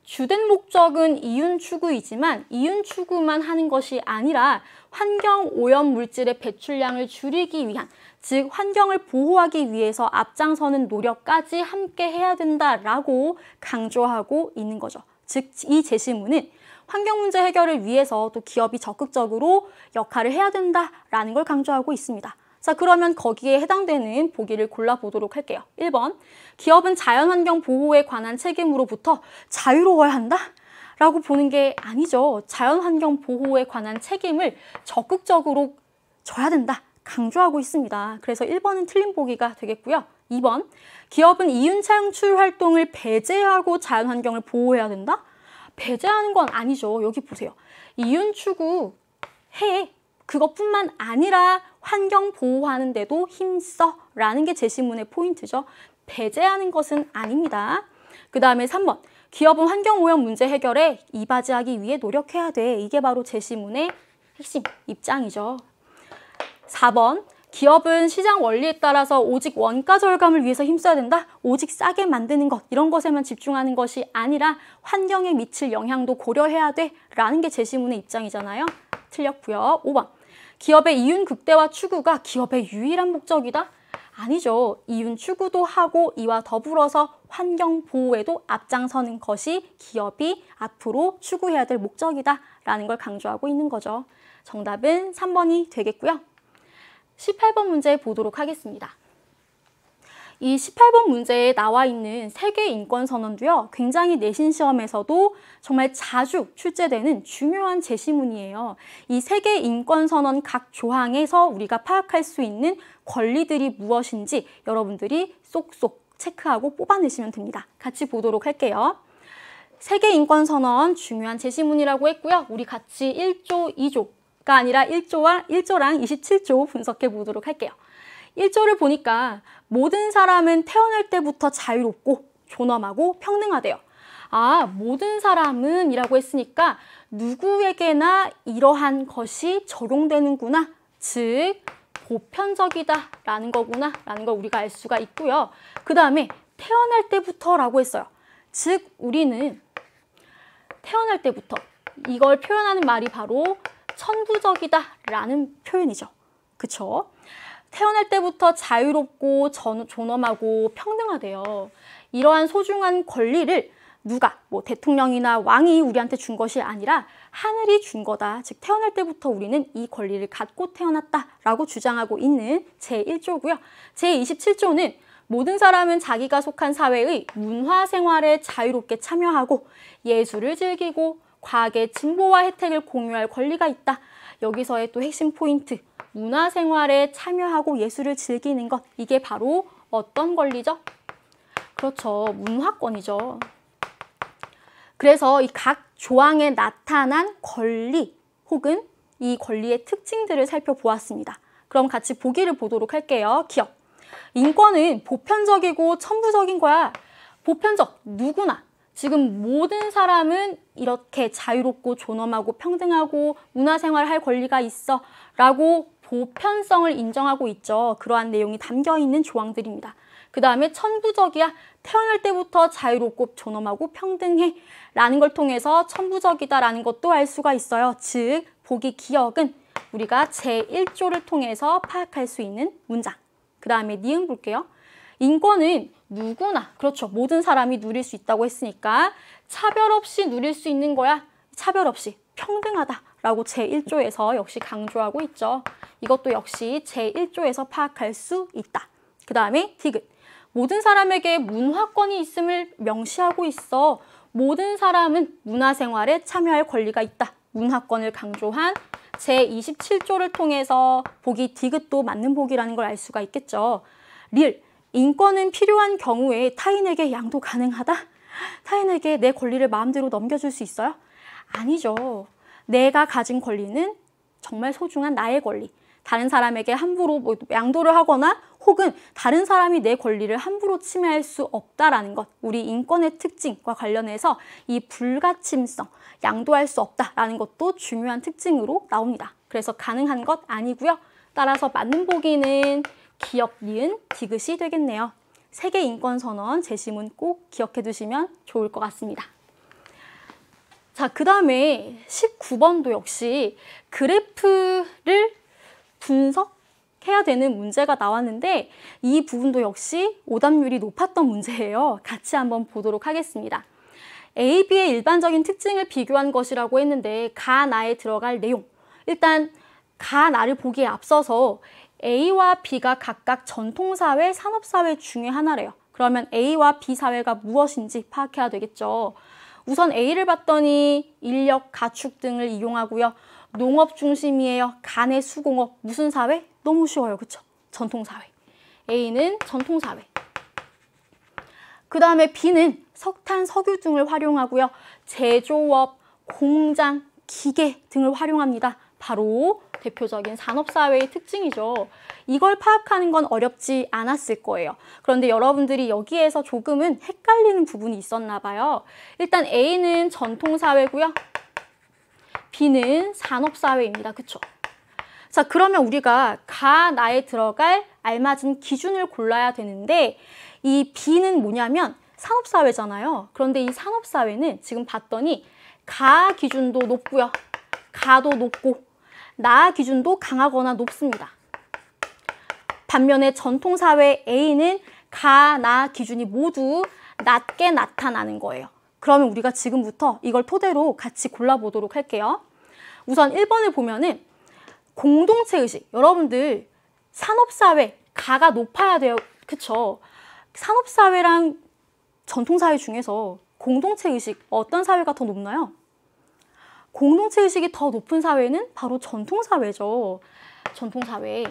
주된 목적은 이윤 추구이지만 이윤 추구만 하는 것이 아니라 환경 오염 물질의 배출량을 줄이기 위한, 즉 환경을 보호하기 위해서 앞장서는 노력까지 함께 해야 된다라고 강조하고 있는 거죠. 즉 이 제시문은 환경 문제 해결을 위해서 또 기업이 적극적으로 역할을 해야 된다라는 걸 강조하고 있습니다. 자, 그러면 거기에 해당되는 보기를 골라보도록 할게요. 1번, 기업은 자연환경 보호에 관한 책임으로부터 자유로워야 한다? 라고 보는 게 아니죠. 자연환경 보호에 관한 책임을 적극적으로 져야 된다. 강조하고 있습니다. 그래서 1번은 틀린 보기가 되겠고요. 2번, 기업은 이윤 창출 활동을 배제하고 자연환경을 보호해야 된다? 배제하는 건 아니죠. 여기 보세요. 이윤 추구해. 그것뿐만 아니라 환경 보호하는 데도 힘써 라는 게 제시문의 포인트죠. 배제하는 것은 아닙니다. 그 다음에 3번, 기업은 환경오염 문제 해결에 이바지하기 위해 노력해야 돼. 이게 바로 제시문의 핵심 입장이죠. 4번, 기업은 시장 원리에 따라서 오직 원가 절감을 위해서 힘써야 된다? 오직 싸게 만드는 것, 이런 것에만 집중하는 것이 아니라 환경에 미칠 영향도 고려해야 돼 라는 게 제시문의 입장이잖아요. 틀렸고요. 5번, 기업의 이윤 극대화 추구가 기업의 유일한 목적이다? 아니죠. 이윤 추구도 하고 이와 더불어서 환경 보호에도 앞장서는 것이 기업이 앞으로 추구해야 될 목적이다 라는 걸 강조하고 있는 거죠. 정답은 3번이 되겠고요. 18번 문제 보도록 하겠습니다. 이 18번 문제에 나와 있는 세계인권선언도요, 굉장히 내신 시험에서도 정말 자주 출제되는 중요한 제시문이에요. 이 세계인권선언 각 조항에서 우리가 파악할 수 있는 권리들이 무엇인지 여러분들이 쏙쏙 체크하고 뽑아내시면 됩니다. 같이 보도록 할게요. 세계인권선언 중요한 제시문이라고 했고요. 우리 같이 1조, 2조가 아니라 1조랑 27조 분석해 보도록 할게요. 1조를 보니까 모든 사람은 태어날 때부터 자유롭고 존엄하고 평등하대요. 아, 모든 사람은 이라고 했으니까 누구에게나 이러한 것이 적용되는구나. 즉, 보편적이다 라는 거구나 라는 걸 우리가 알 수가 있고요. 그 다음에 태어날 때부터 라고 했어요. 즉, 우리는 태어날 때부터, 이걸 표현하는 말이 바로 천부적이다 라는 표현이죠. 그쵸? 태어날 때부터 자유롭고 존엄하고 평등하대요. 이러한 소중한 권리를 누가, 대통령이나 왕이 우리한테 준 것이 아니라 하늘이 준 거다. 즉 태어날 때부터 우리는 이 권리를 갖고 태어났다라고 주장하고 있는 제1조고요. 제27조는 모든 사람은 자기가 속한 사회의 문화 생활에 자유롭게 참여하고 예술을 즐기고 과학의 진보와 혜택을 공유할 권리가 있다. 여기서의 또 핵심 포인트, 문화생활에 참여하고 예술을 즐기는 것, 이게 바로 어떤 권리죠? 그렇죠, 문화권이죠. 그래서 이 각 조항에 나타난 권리 혹은 이 권리의 특징들을 살펴보았습니다. 그럼 같이 보기를 보도록 할게요. 기억. 인권은 보편적이고 천부적인 거야. 보편적, 누구나. 지금 모든 사람은 이렇게 자유롭고 존엄하고 평등하고 문화생활할 권리가 있어 라고 보편성을 인정하고 있죠. 그러한 내용이 담겨있는 조항들입니다. 그 다음에 천부적이야. 태어날 때부터 자유롭고 존엄하고 평등해 라는 걸 통해서 천부적이다 라는 것도 알 수가 있어요. 즉, 보기 기억은 우리가 제1조를 통해서 파악할 수 있는 문장. 그 다음에 니은 볼게요. 인권은 누구나, 그렇죠. 모든 사람이 누릴 수 있다고 했으니까 차별 없이 누릴 수 있는 거야. 차별 없이 평등하다라고 제1조에서 역시 강조하고 있죠. 이것도 역시 제1조에서 파악할 수 있다. 그 다음에 디귿. 모든 사람에게 문화권이 있음을 명시하고 있어. 모든 사람은 문화생활에 참여할 권리가 있다. 문화권을 강조한 제27조를 통해서 보기 디귿도 맞는 보기라는 걸 알 수가 있겠죠. 릴. 인권은 필요한 경우에 타인에게 양도 가능하다? 타인에게 내 권리를 마음대로 넘겨줄 수 있어요? 아니죠. 내가 가진 권리는 정말 소중한 나의 권리. 다른 사람에게 함부로 양도를 하거나 혹은 다른 사람이 내 권리를 함부로 침해할 수 없다라는 것. 우리 인권의 특징과 관련해서 이 불가침성, 양도할 수 없다라는 것도 중요한 특징으로 나옵니다. 그래서 가능한 것 아니고요. 따라서 맞는 보기는 기역, 니은, 디귿이 되겠네요. 세계 인권선언 제시문 꼭 기억해 두시면 좋을 것 같습니다. 자, 그 다음에 19번도 역시 그래프를 분석해야 되는 문제가 나왔는데 이 부분도 역시 오답률이 높았던 문제예요. 같이 한번 보도록 하겠습니다. A, B의 일반적인 특징을 비교한 것이라고 했는데 가, 나에 들어갈 내용. 일단 가, 나를 보기에 앞서서 A와 B가 각각 전통사회, 산업사회 중에 하나래요. 그러면 A와 B 사회가 무엇인지 파악해야 되겠죠. 우선 A를 봤더니 인력, 가축 등을 이용하고요. 농업 중심이에요. 가내 수공업. 무슨 사회? 너무 쉬워요. 그쵸? 전통사회. A는 전통사회. 그 다음에 B는 석탄, 석유 등을 활용하고요. 제조업, 공장, 기계 등을 활용합니다. 바로 대표적인 산업사회의 특징이죠. 이걸 파악하는 건 어렵지 않았을 거예요. 그런데 여러분들이 여기에서 조금은 헷갈리는 부분이 있었나 봐요. 일단 A는 전통사회고요. B는 산업사회입니다. 그쵸? 자, 그러면 우리가 가, 나에 들어갈 알맞은 기준을 골라야 되는데 이 B는 뭐냐면 산업사회잖아요. 그런데 이 산업사회는 지금 봤더니 가 기준도 높고요. 가도 높고 나 기준도 강하거나 높습니다. 반면에 전통사회 A는 가, 나 기준이 모두 낮게 나타나는 거예요. 그러면 우리가 지금부터 이걸 토대로 같이 골라보도록 할게요. 우선 1번을 보면은 공동체의식. 여러분들 산업사회 가가 높아야 돼요. 그쵸? 산업사회랑 전통사회 중에서 공동체의식 어떤 사회가 더 높나요? 공동체의식이 더 높은 사회는 바로 전통사회죠. 전통사회.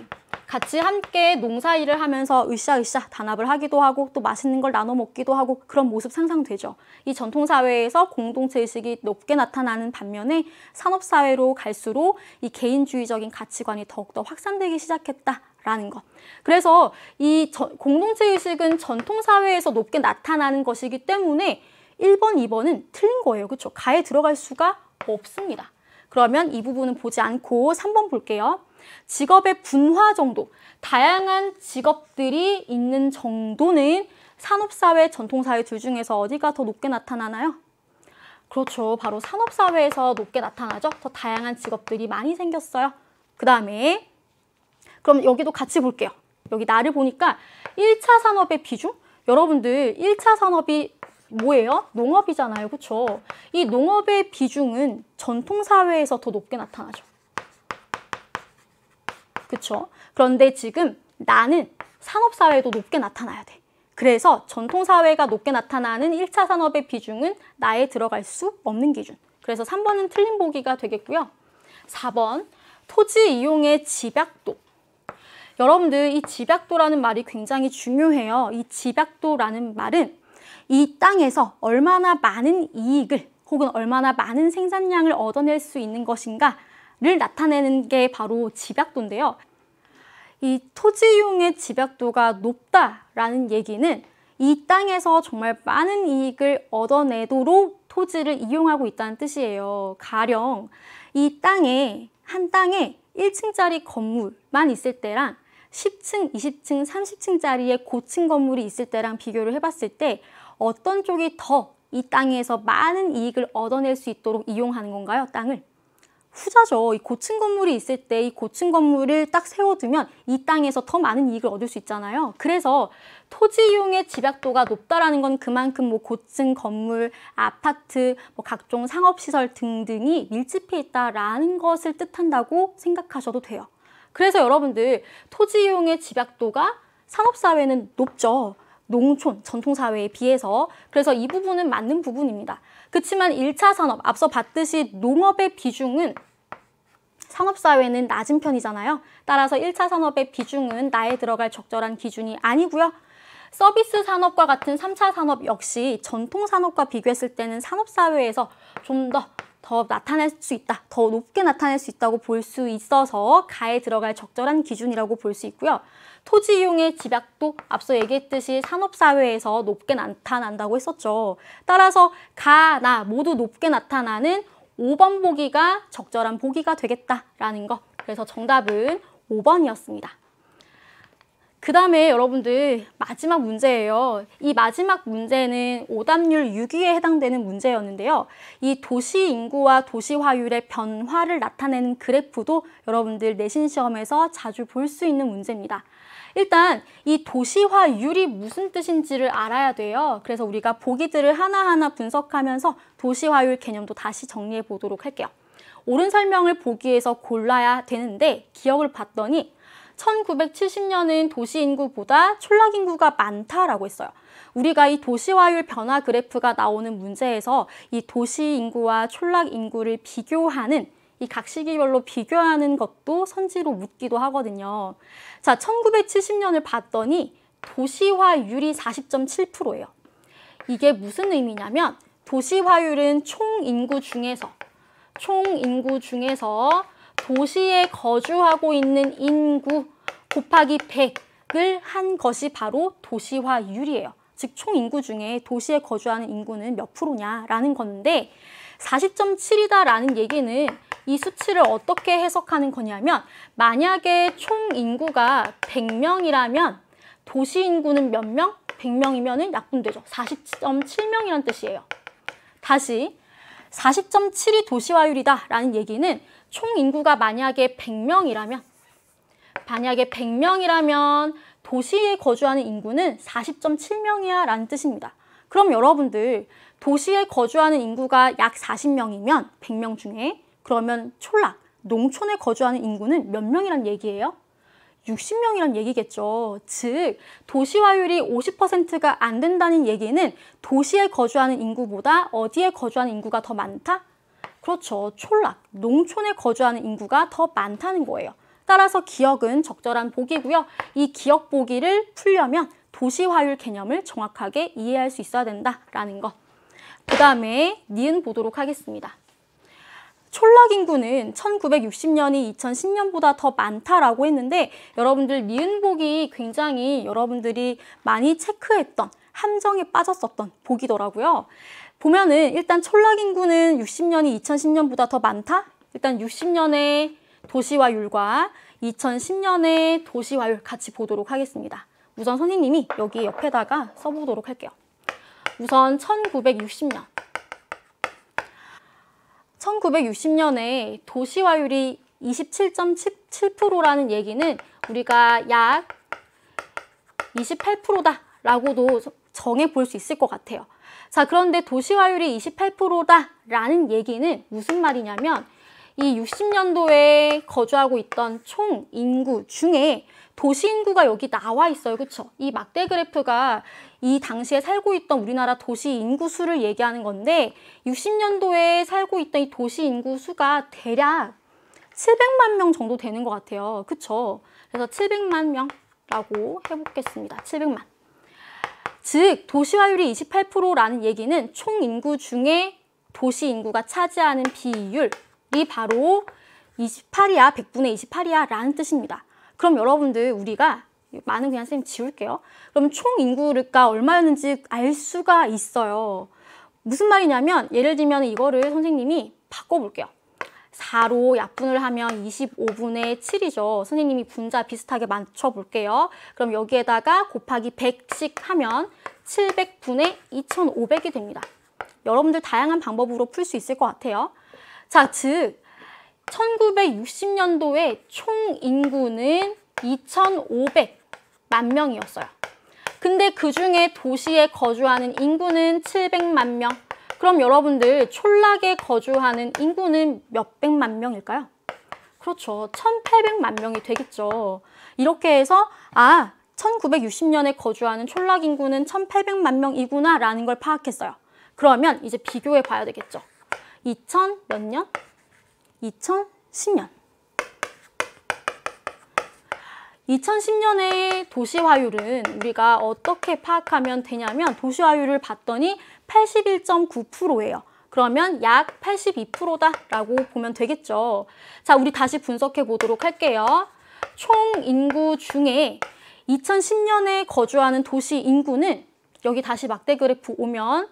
같이 함께 농사일을 하면서 으쌰으쌰 단합을 하기도 하고 또 맛있는 걸 나눠 먹기도 하고 그런 모습 상상되죠. 이 전통사회에서 공동체의식이 높게 나타나는 반면에 산업사회로 갈수록 이 개인주의적인 가치관이 더욱더 확산되기 시작했다라는 것. 그래서 이 공동체의식은 전통사회에서 높게 나타나는 것이기 때문에 1번, 2번은 틀린 거예요. 그렇죠? 가에 들어갈 수가 없습니다. 그러면 이 부분은 보지 않고 3번 볼게요. 직업의 분화 정도, 다양한 직업들이 있는 정도는 산업사회, 전통사회 둘 중에서 어디가 더 높게 나타나나요? 그렇죠. 바로 산업사회에서 높게 나타나죠. 더 다양한 직업들이 많이 생겼어요. 그 다음에 그럼 여기도 같이 볼게요. 여기 나를 보니까 1차 산업의 비중? 여러분들 1차 산업이 뭐예요? 농업이잖아요. 그렇죠? 이 농업의 비중은 전통사회에서 더 높게 나타나죠. 그렇죠? 그런데 지금 나는 산업사회도 높게 나타나야 돼. 그래서 전통사회가 높게 나타나는 1차 산업의 비중은 나에 들어갈 수 없는 기준. 그래서 3번은 틀린 보기가 되겠고요. 4번, 토지 이용의 집약도. 여러분들 이 집약도라는 말이 굉장히 중요해요. 이 집약도라는 말은 이 땅에서 얼마나 많은 이익을 혹은 얼마나 많은 생산량을 얻어낼 수 있는 것인가를 나타내는 게 바로 집약도인데요. 이 토지 이용의 집약도가 높다라는 얘기는 이 땅에서 정말 많은 이익을 얻어내도록 토지를 이용하고 있다는 뜻이에요. 가령 이 땅에 한 땅에 1층짜리 건물만 있을 때랑 10층, 20층, 30층짜리의 고층 건물이 있을 때랑 비교를 해봤을 때 어떤 쪽이 더 이 땅에서 많은 이익을 얻어낼 수 있도록 이용하는 건가요? 땅을? 후자죠. 이 고층 건물이 있을 때 이 고층 건물을 딱 세워두면 이 땅에서 더 많은 이익을 얻을 수 있잖아요. 그래서 토지 이용의 집약도가 높다라는 건 그만큼 뭐 고층 건물, 아파트, 뭐 각종 상업시설 등등이 밀집해 있다라는 것을 뜻한다고 생각하셔도 돼요. 그래서 여러분들 토지 이용의 집약도가 산업사회는 높죠. 농촌, 전통사회에 비해서. 그래서 이 부분은 맞는 부분입니다. 그렇지만 1차 산업, 앞서 봤듯이 농업의 비중은 산업사회는 낮은 편이잖아요. 따라서 1차 산업의 비중은 나에 들어갈 적절한 기준이 아니고요. 서비스 산업과 같은 3차 산업 역시 전통 산업과 비교했을 때는 산업사회에서 좀 더 나타낼 수 있다, 더 높게 나타낼 수 있다고 볼 수 있어서 가에 들어갈 적절한 기준이라고 볼 수 있고요. 토지 이용의 집약도 앞서 얘기했듯이 산업사회에서 높게 나타난다고 했었죠. 따라서 가, 나 모두 높게 나타나는 5번 보기가 적절한 보기가 되겠다라는 거. 그래서 정답은 5번이었습니다. 그 다음에 여러분들 마지막 문제예요. 이 마지막 문제는 오답률 6위에 해당되는 문제였는데요. 이 도시 인구와 도시화율의 변화를 나타내는 그래프도 여러분들 내신 시험에서 자주 볼 수 있는 문제입니다. 일단 이 도시화율이 무슨 뜻인지를 알아야 돼요. 그래서 우리가 보기들을 하나하나 분석하면서 도시화율 개념도 다시 정리해 보도록 할게요. 옳은 설명을 보기에서 골라야 되는데 기억을 봤더니 1970년은 도시 인구보다 촌락 인구가 많다라고 했어요. 우리가 이 도시화율 변화 그래프가 나오는 문제에서 이 도시 인구와 촌락 인구를 비교하는 이 각 시기별로 비교하는 것도 선지로 묻기도 하거든요. 자, 1970년을 봤더니 도시화율이 40.7%예요. 이게 무슨 의미냐면 도시화율은 총 인구 중에서 도시에 거주하고 있는 인구 곱하기 100을 한 것이 바로 도시화율이에요. 즉 총 인구 중에 도시에 거주하는 인구는 몇 프로냐라는 건데 40.7이다라는 얘기는 이 수치를 어떻게 해석하는 거냐면 만약에 총 인구가 100명이라면 도시 인구는 몇 명? 100명이면 약분되죠. 40.7명이란 뜻이에요. 다시 40.7이 도시화율이다라는 얘기는 총 인구가 만약에 100명이라면 도시에 거주하는 인구는 40.7명이야 라는 뜻입니다. 그럼 여러분들 도시에 거주하는 인구가 약 40명이면 100명 중에 그러면 촌락, 농촌에 거주하는 인구는 몇 명이란 얘기예요? 60명이란 얘기겠죠. 즉 도시화율이 50%가 안 된다는 얘기는 도시에 거주하는 인구보다 어디에 거주하는 인구가 더 많다? 그렇죠. 촌락, 농촌에 거주하는 인구가 더 많다는 거예요. 따라서 기억은 적절한 보기고요. 이 기억 보기를 풀려면 도시화율 개념을 정확하게 이해할 수 있어야 된다라는 거. 그 다음에 니은 보도록 하겠습니다. 촌락 인구는 1960년이 2010년보다 더 많다라고 했는데 여러분들 니은 보기 굉장히 여러분들이 많이 체크했던 함정에 빠졌었던 보기더라고요. 보면은 일단 촌락 인구는 60년이 2010년보다 더 많다? 일단 60년의 도시화율과 2010년의 도시화율 같이 보도록 하겠습니다. 우선 선생님이 여기 옆에다가 써보도록 할게요. 우선 1960년에 도시화율이 27.7%라는 얘기는 우리가 약 28%다라고도 정해볼 수 있을 것 같아요. 자, 그런데 도시화율이 28%다라는 얘기는 무슨 말이냐면 이 60년도에 거주하고 있던 총 인구 중에 도시 인구가 여기 나와 있어요. 그렇죠? 이 막대 그래프가 이 당시에 살고 있던 우리나라 도시 인구 수를 얘기하는 건데 60년도에 살고 있던 이 도시 인구 수가 대략 700만 명 정도 되는 것 같아요. 그렇죠? 그래서 700만 명라고 해보겠습니다. 700만. 즉 도시화율이 28%라는 얘기는 총 인구 중에 도시 인구가 차지하는 비율이 바로 28이야, 100분의 28이야 라는 뜻입니다. 그럼 여러분들 우리가 많은 그냥 쌤 지울게요. 그럼 총 인구가 얼마였는지 알 수가 있어요. 무슨 말이냐면 예를 들면 이거를 선생님이 바꿔볼게요. 4로 약분을 하면 25분의 7이죠. 선생님이 분자 비슷하게 맞춰볼게요. 그럼 여기에다가 곱하기 100씩 하면 700분의 2500이 됩니다. 여러분들 다양한 방법으로 풀 수 있을 것 같아요. 자, 즉 1960년도에 총 인구는 2,500만 명이었어요. 근데 그 중에 도시에 거주하는 인구는 700만 명. 그럼 여러분들 촌락에 거주하는 인구는 몇백만 명일까요? 그렇죠. 1,800만 명이 되겠죠. 이렇게 해서 1960년에 거주하는 촌락 인구는 1,800만 명이구나 라는 걸 파악했어요. 그러면 이제 비교해 봐야 되겠죠. 2000 몇 년? 2010년. 2010년의 도시화율은 우리가 어떻게 파악하면 되냐면 도시화율을 봤더니 81.9%예요. 그러면 약 82%다라고 보면 되겠죠. 자, 우리 다시 분석해 보도록 할게요. 총 인구 중에 2010년에 거주하는 도시 인구는 여기 다시 막대 그래프 오면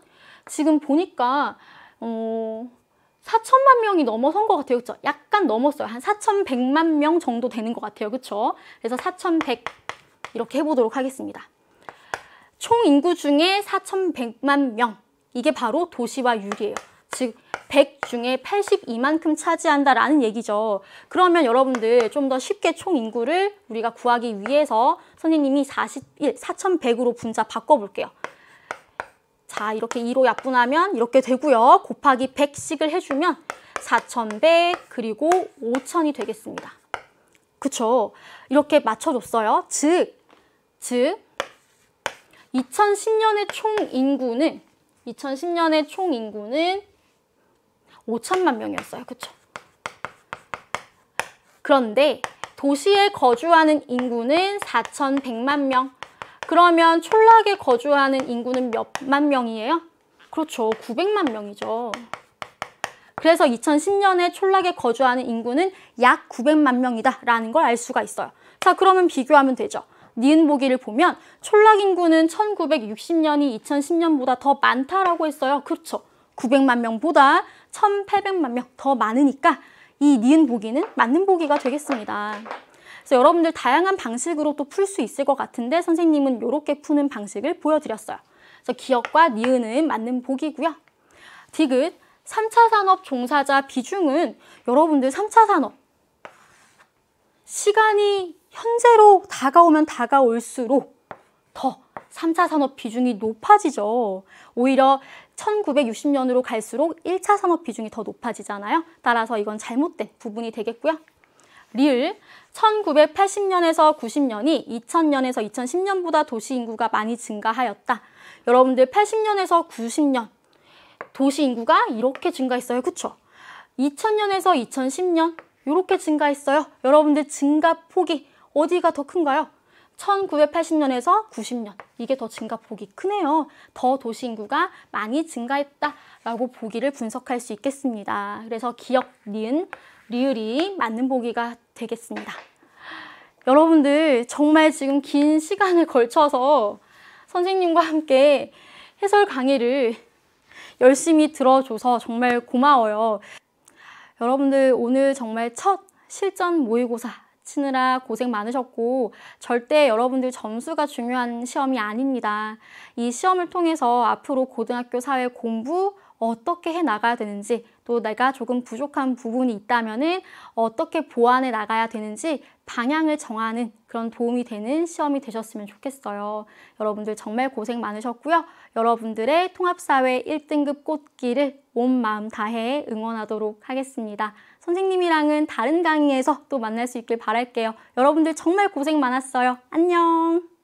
지금 보니까 4천만 명이 넘어선 것 같아요. 그렇죠? 약간 넘었어요. 한 4,100만 명 정도 되는 것 같아요. 그렇죠? 그래서 4,100 이렇게 해보도록 하겠습니다. 총 인구 중에 4,100만 명. 이게 바로 도시화율이에요. 즉 100 중에 82만큼 차지한다라는 얘기죠. 그러면 여러분들 좀 더 쉽게 총 인구를 우리가 구하기 위해서 선생님이 4,100으로 분자 바꿔볼게요. 자, 이렇게 2로 약분하면 이렇게 되고요. 곱하기 100씩을 해주면 4,100 그리고 5,000이 되겠습니다. 그쵸? 이렇게 맞춰줬어요. 즉 2010년의 총 인구는 5천만 명이었어요. 그쵸? 그런데 도시에 거주하는 인구는 4,100만 명. 그러면 촌락에 거주하는 인구는 몇만 명이에요? 그렇죠. 900만 명이죠. 그래서 2010년에 촌락에 거주하는 인구는 약 900만 명이다 라는 걸 알 수가 있어요. 자, 그러면 비교하면 되죠. 니은 보기를 보면 촌락 인구는 1960년이 2010년보다 더 많다라고 했어요. 그렇죠. 900만 명보다 1,800만 명 더 많으니까 이 니은 보기는 맞는 보기가 되겠습니다. 그래서 여러분들 다양한 방식으로 또 풀 수 있을 것 같은데 선생님은 이렇게 푸는 방식을 보여드렸어요. 그래서 기억과 니은은 맞는 보기고요. 디귿 3차 산업 종사자 비중은 여러분들 3차 산업 시간이 현재로 다가오면 다가올수록 더 3차 산업 비중이 높아지죠. 오히려 1960년으로 갈수록 1차 산업 비중이 더 높아지잖아요. 따라서 이건 잘못된 부분이 되겠고요. 리을 1980년에서 90년이 2000년에서 2010년보다 도시 인구가 많이 증가하였다. 여러분들 80년에서 90년 도시 인구가 이렇게 증가했어요. 그쵸? 2000년에서 2010년 이렇게 증가했어요. 여러분들 증가폭이 어디가 더 큰가요? 1980년에서 90년 이게 더 증가폭이 크네요. 더 도시 인구가 많이 증가했다라고 보기를 분석할 수 있겠습니다. 그래서 기억, 니은, 리을이 맞는 보기가 되겠습니다. 여러분들 정말 지금 긴 시간을 걸쳐서 선생님과 함께 해설 강의를 열심히 들어줘서 정말 고마워요. 여러분들 오늘 정말 첫 실전 모의고사 치느라 고생 많으셨고 절대 여러분들 점수가 중요한 시험이 아닙니다. 이 시험을 통해서 앞으로 고등학교 사회 공부 어떻게 해 나가야 되는지 또 내가 조금 부족한 부분이 있다면은 어떻게 보완해 나가야 되는지 방향을 정하는 그런 도움이 되는 시험이 되셨으면 좋겠어요. 여러분들 정말 고생 많으셨고요. 여러분들의 통합사회 1등급 꽂기를 온 마음 다해 응원하도록 하겠습니다. 선생님이랑은 다른 강의에서 또 만날 수 있길 바랄게요. 여러분들 정말 고생 많았어요. 안녕!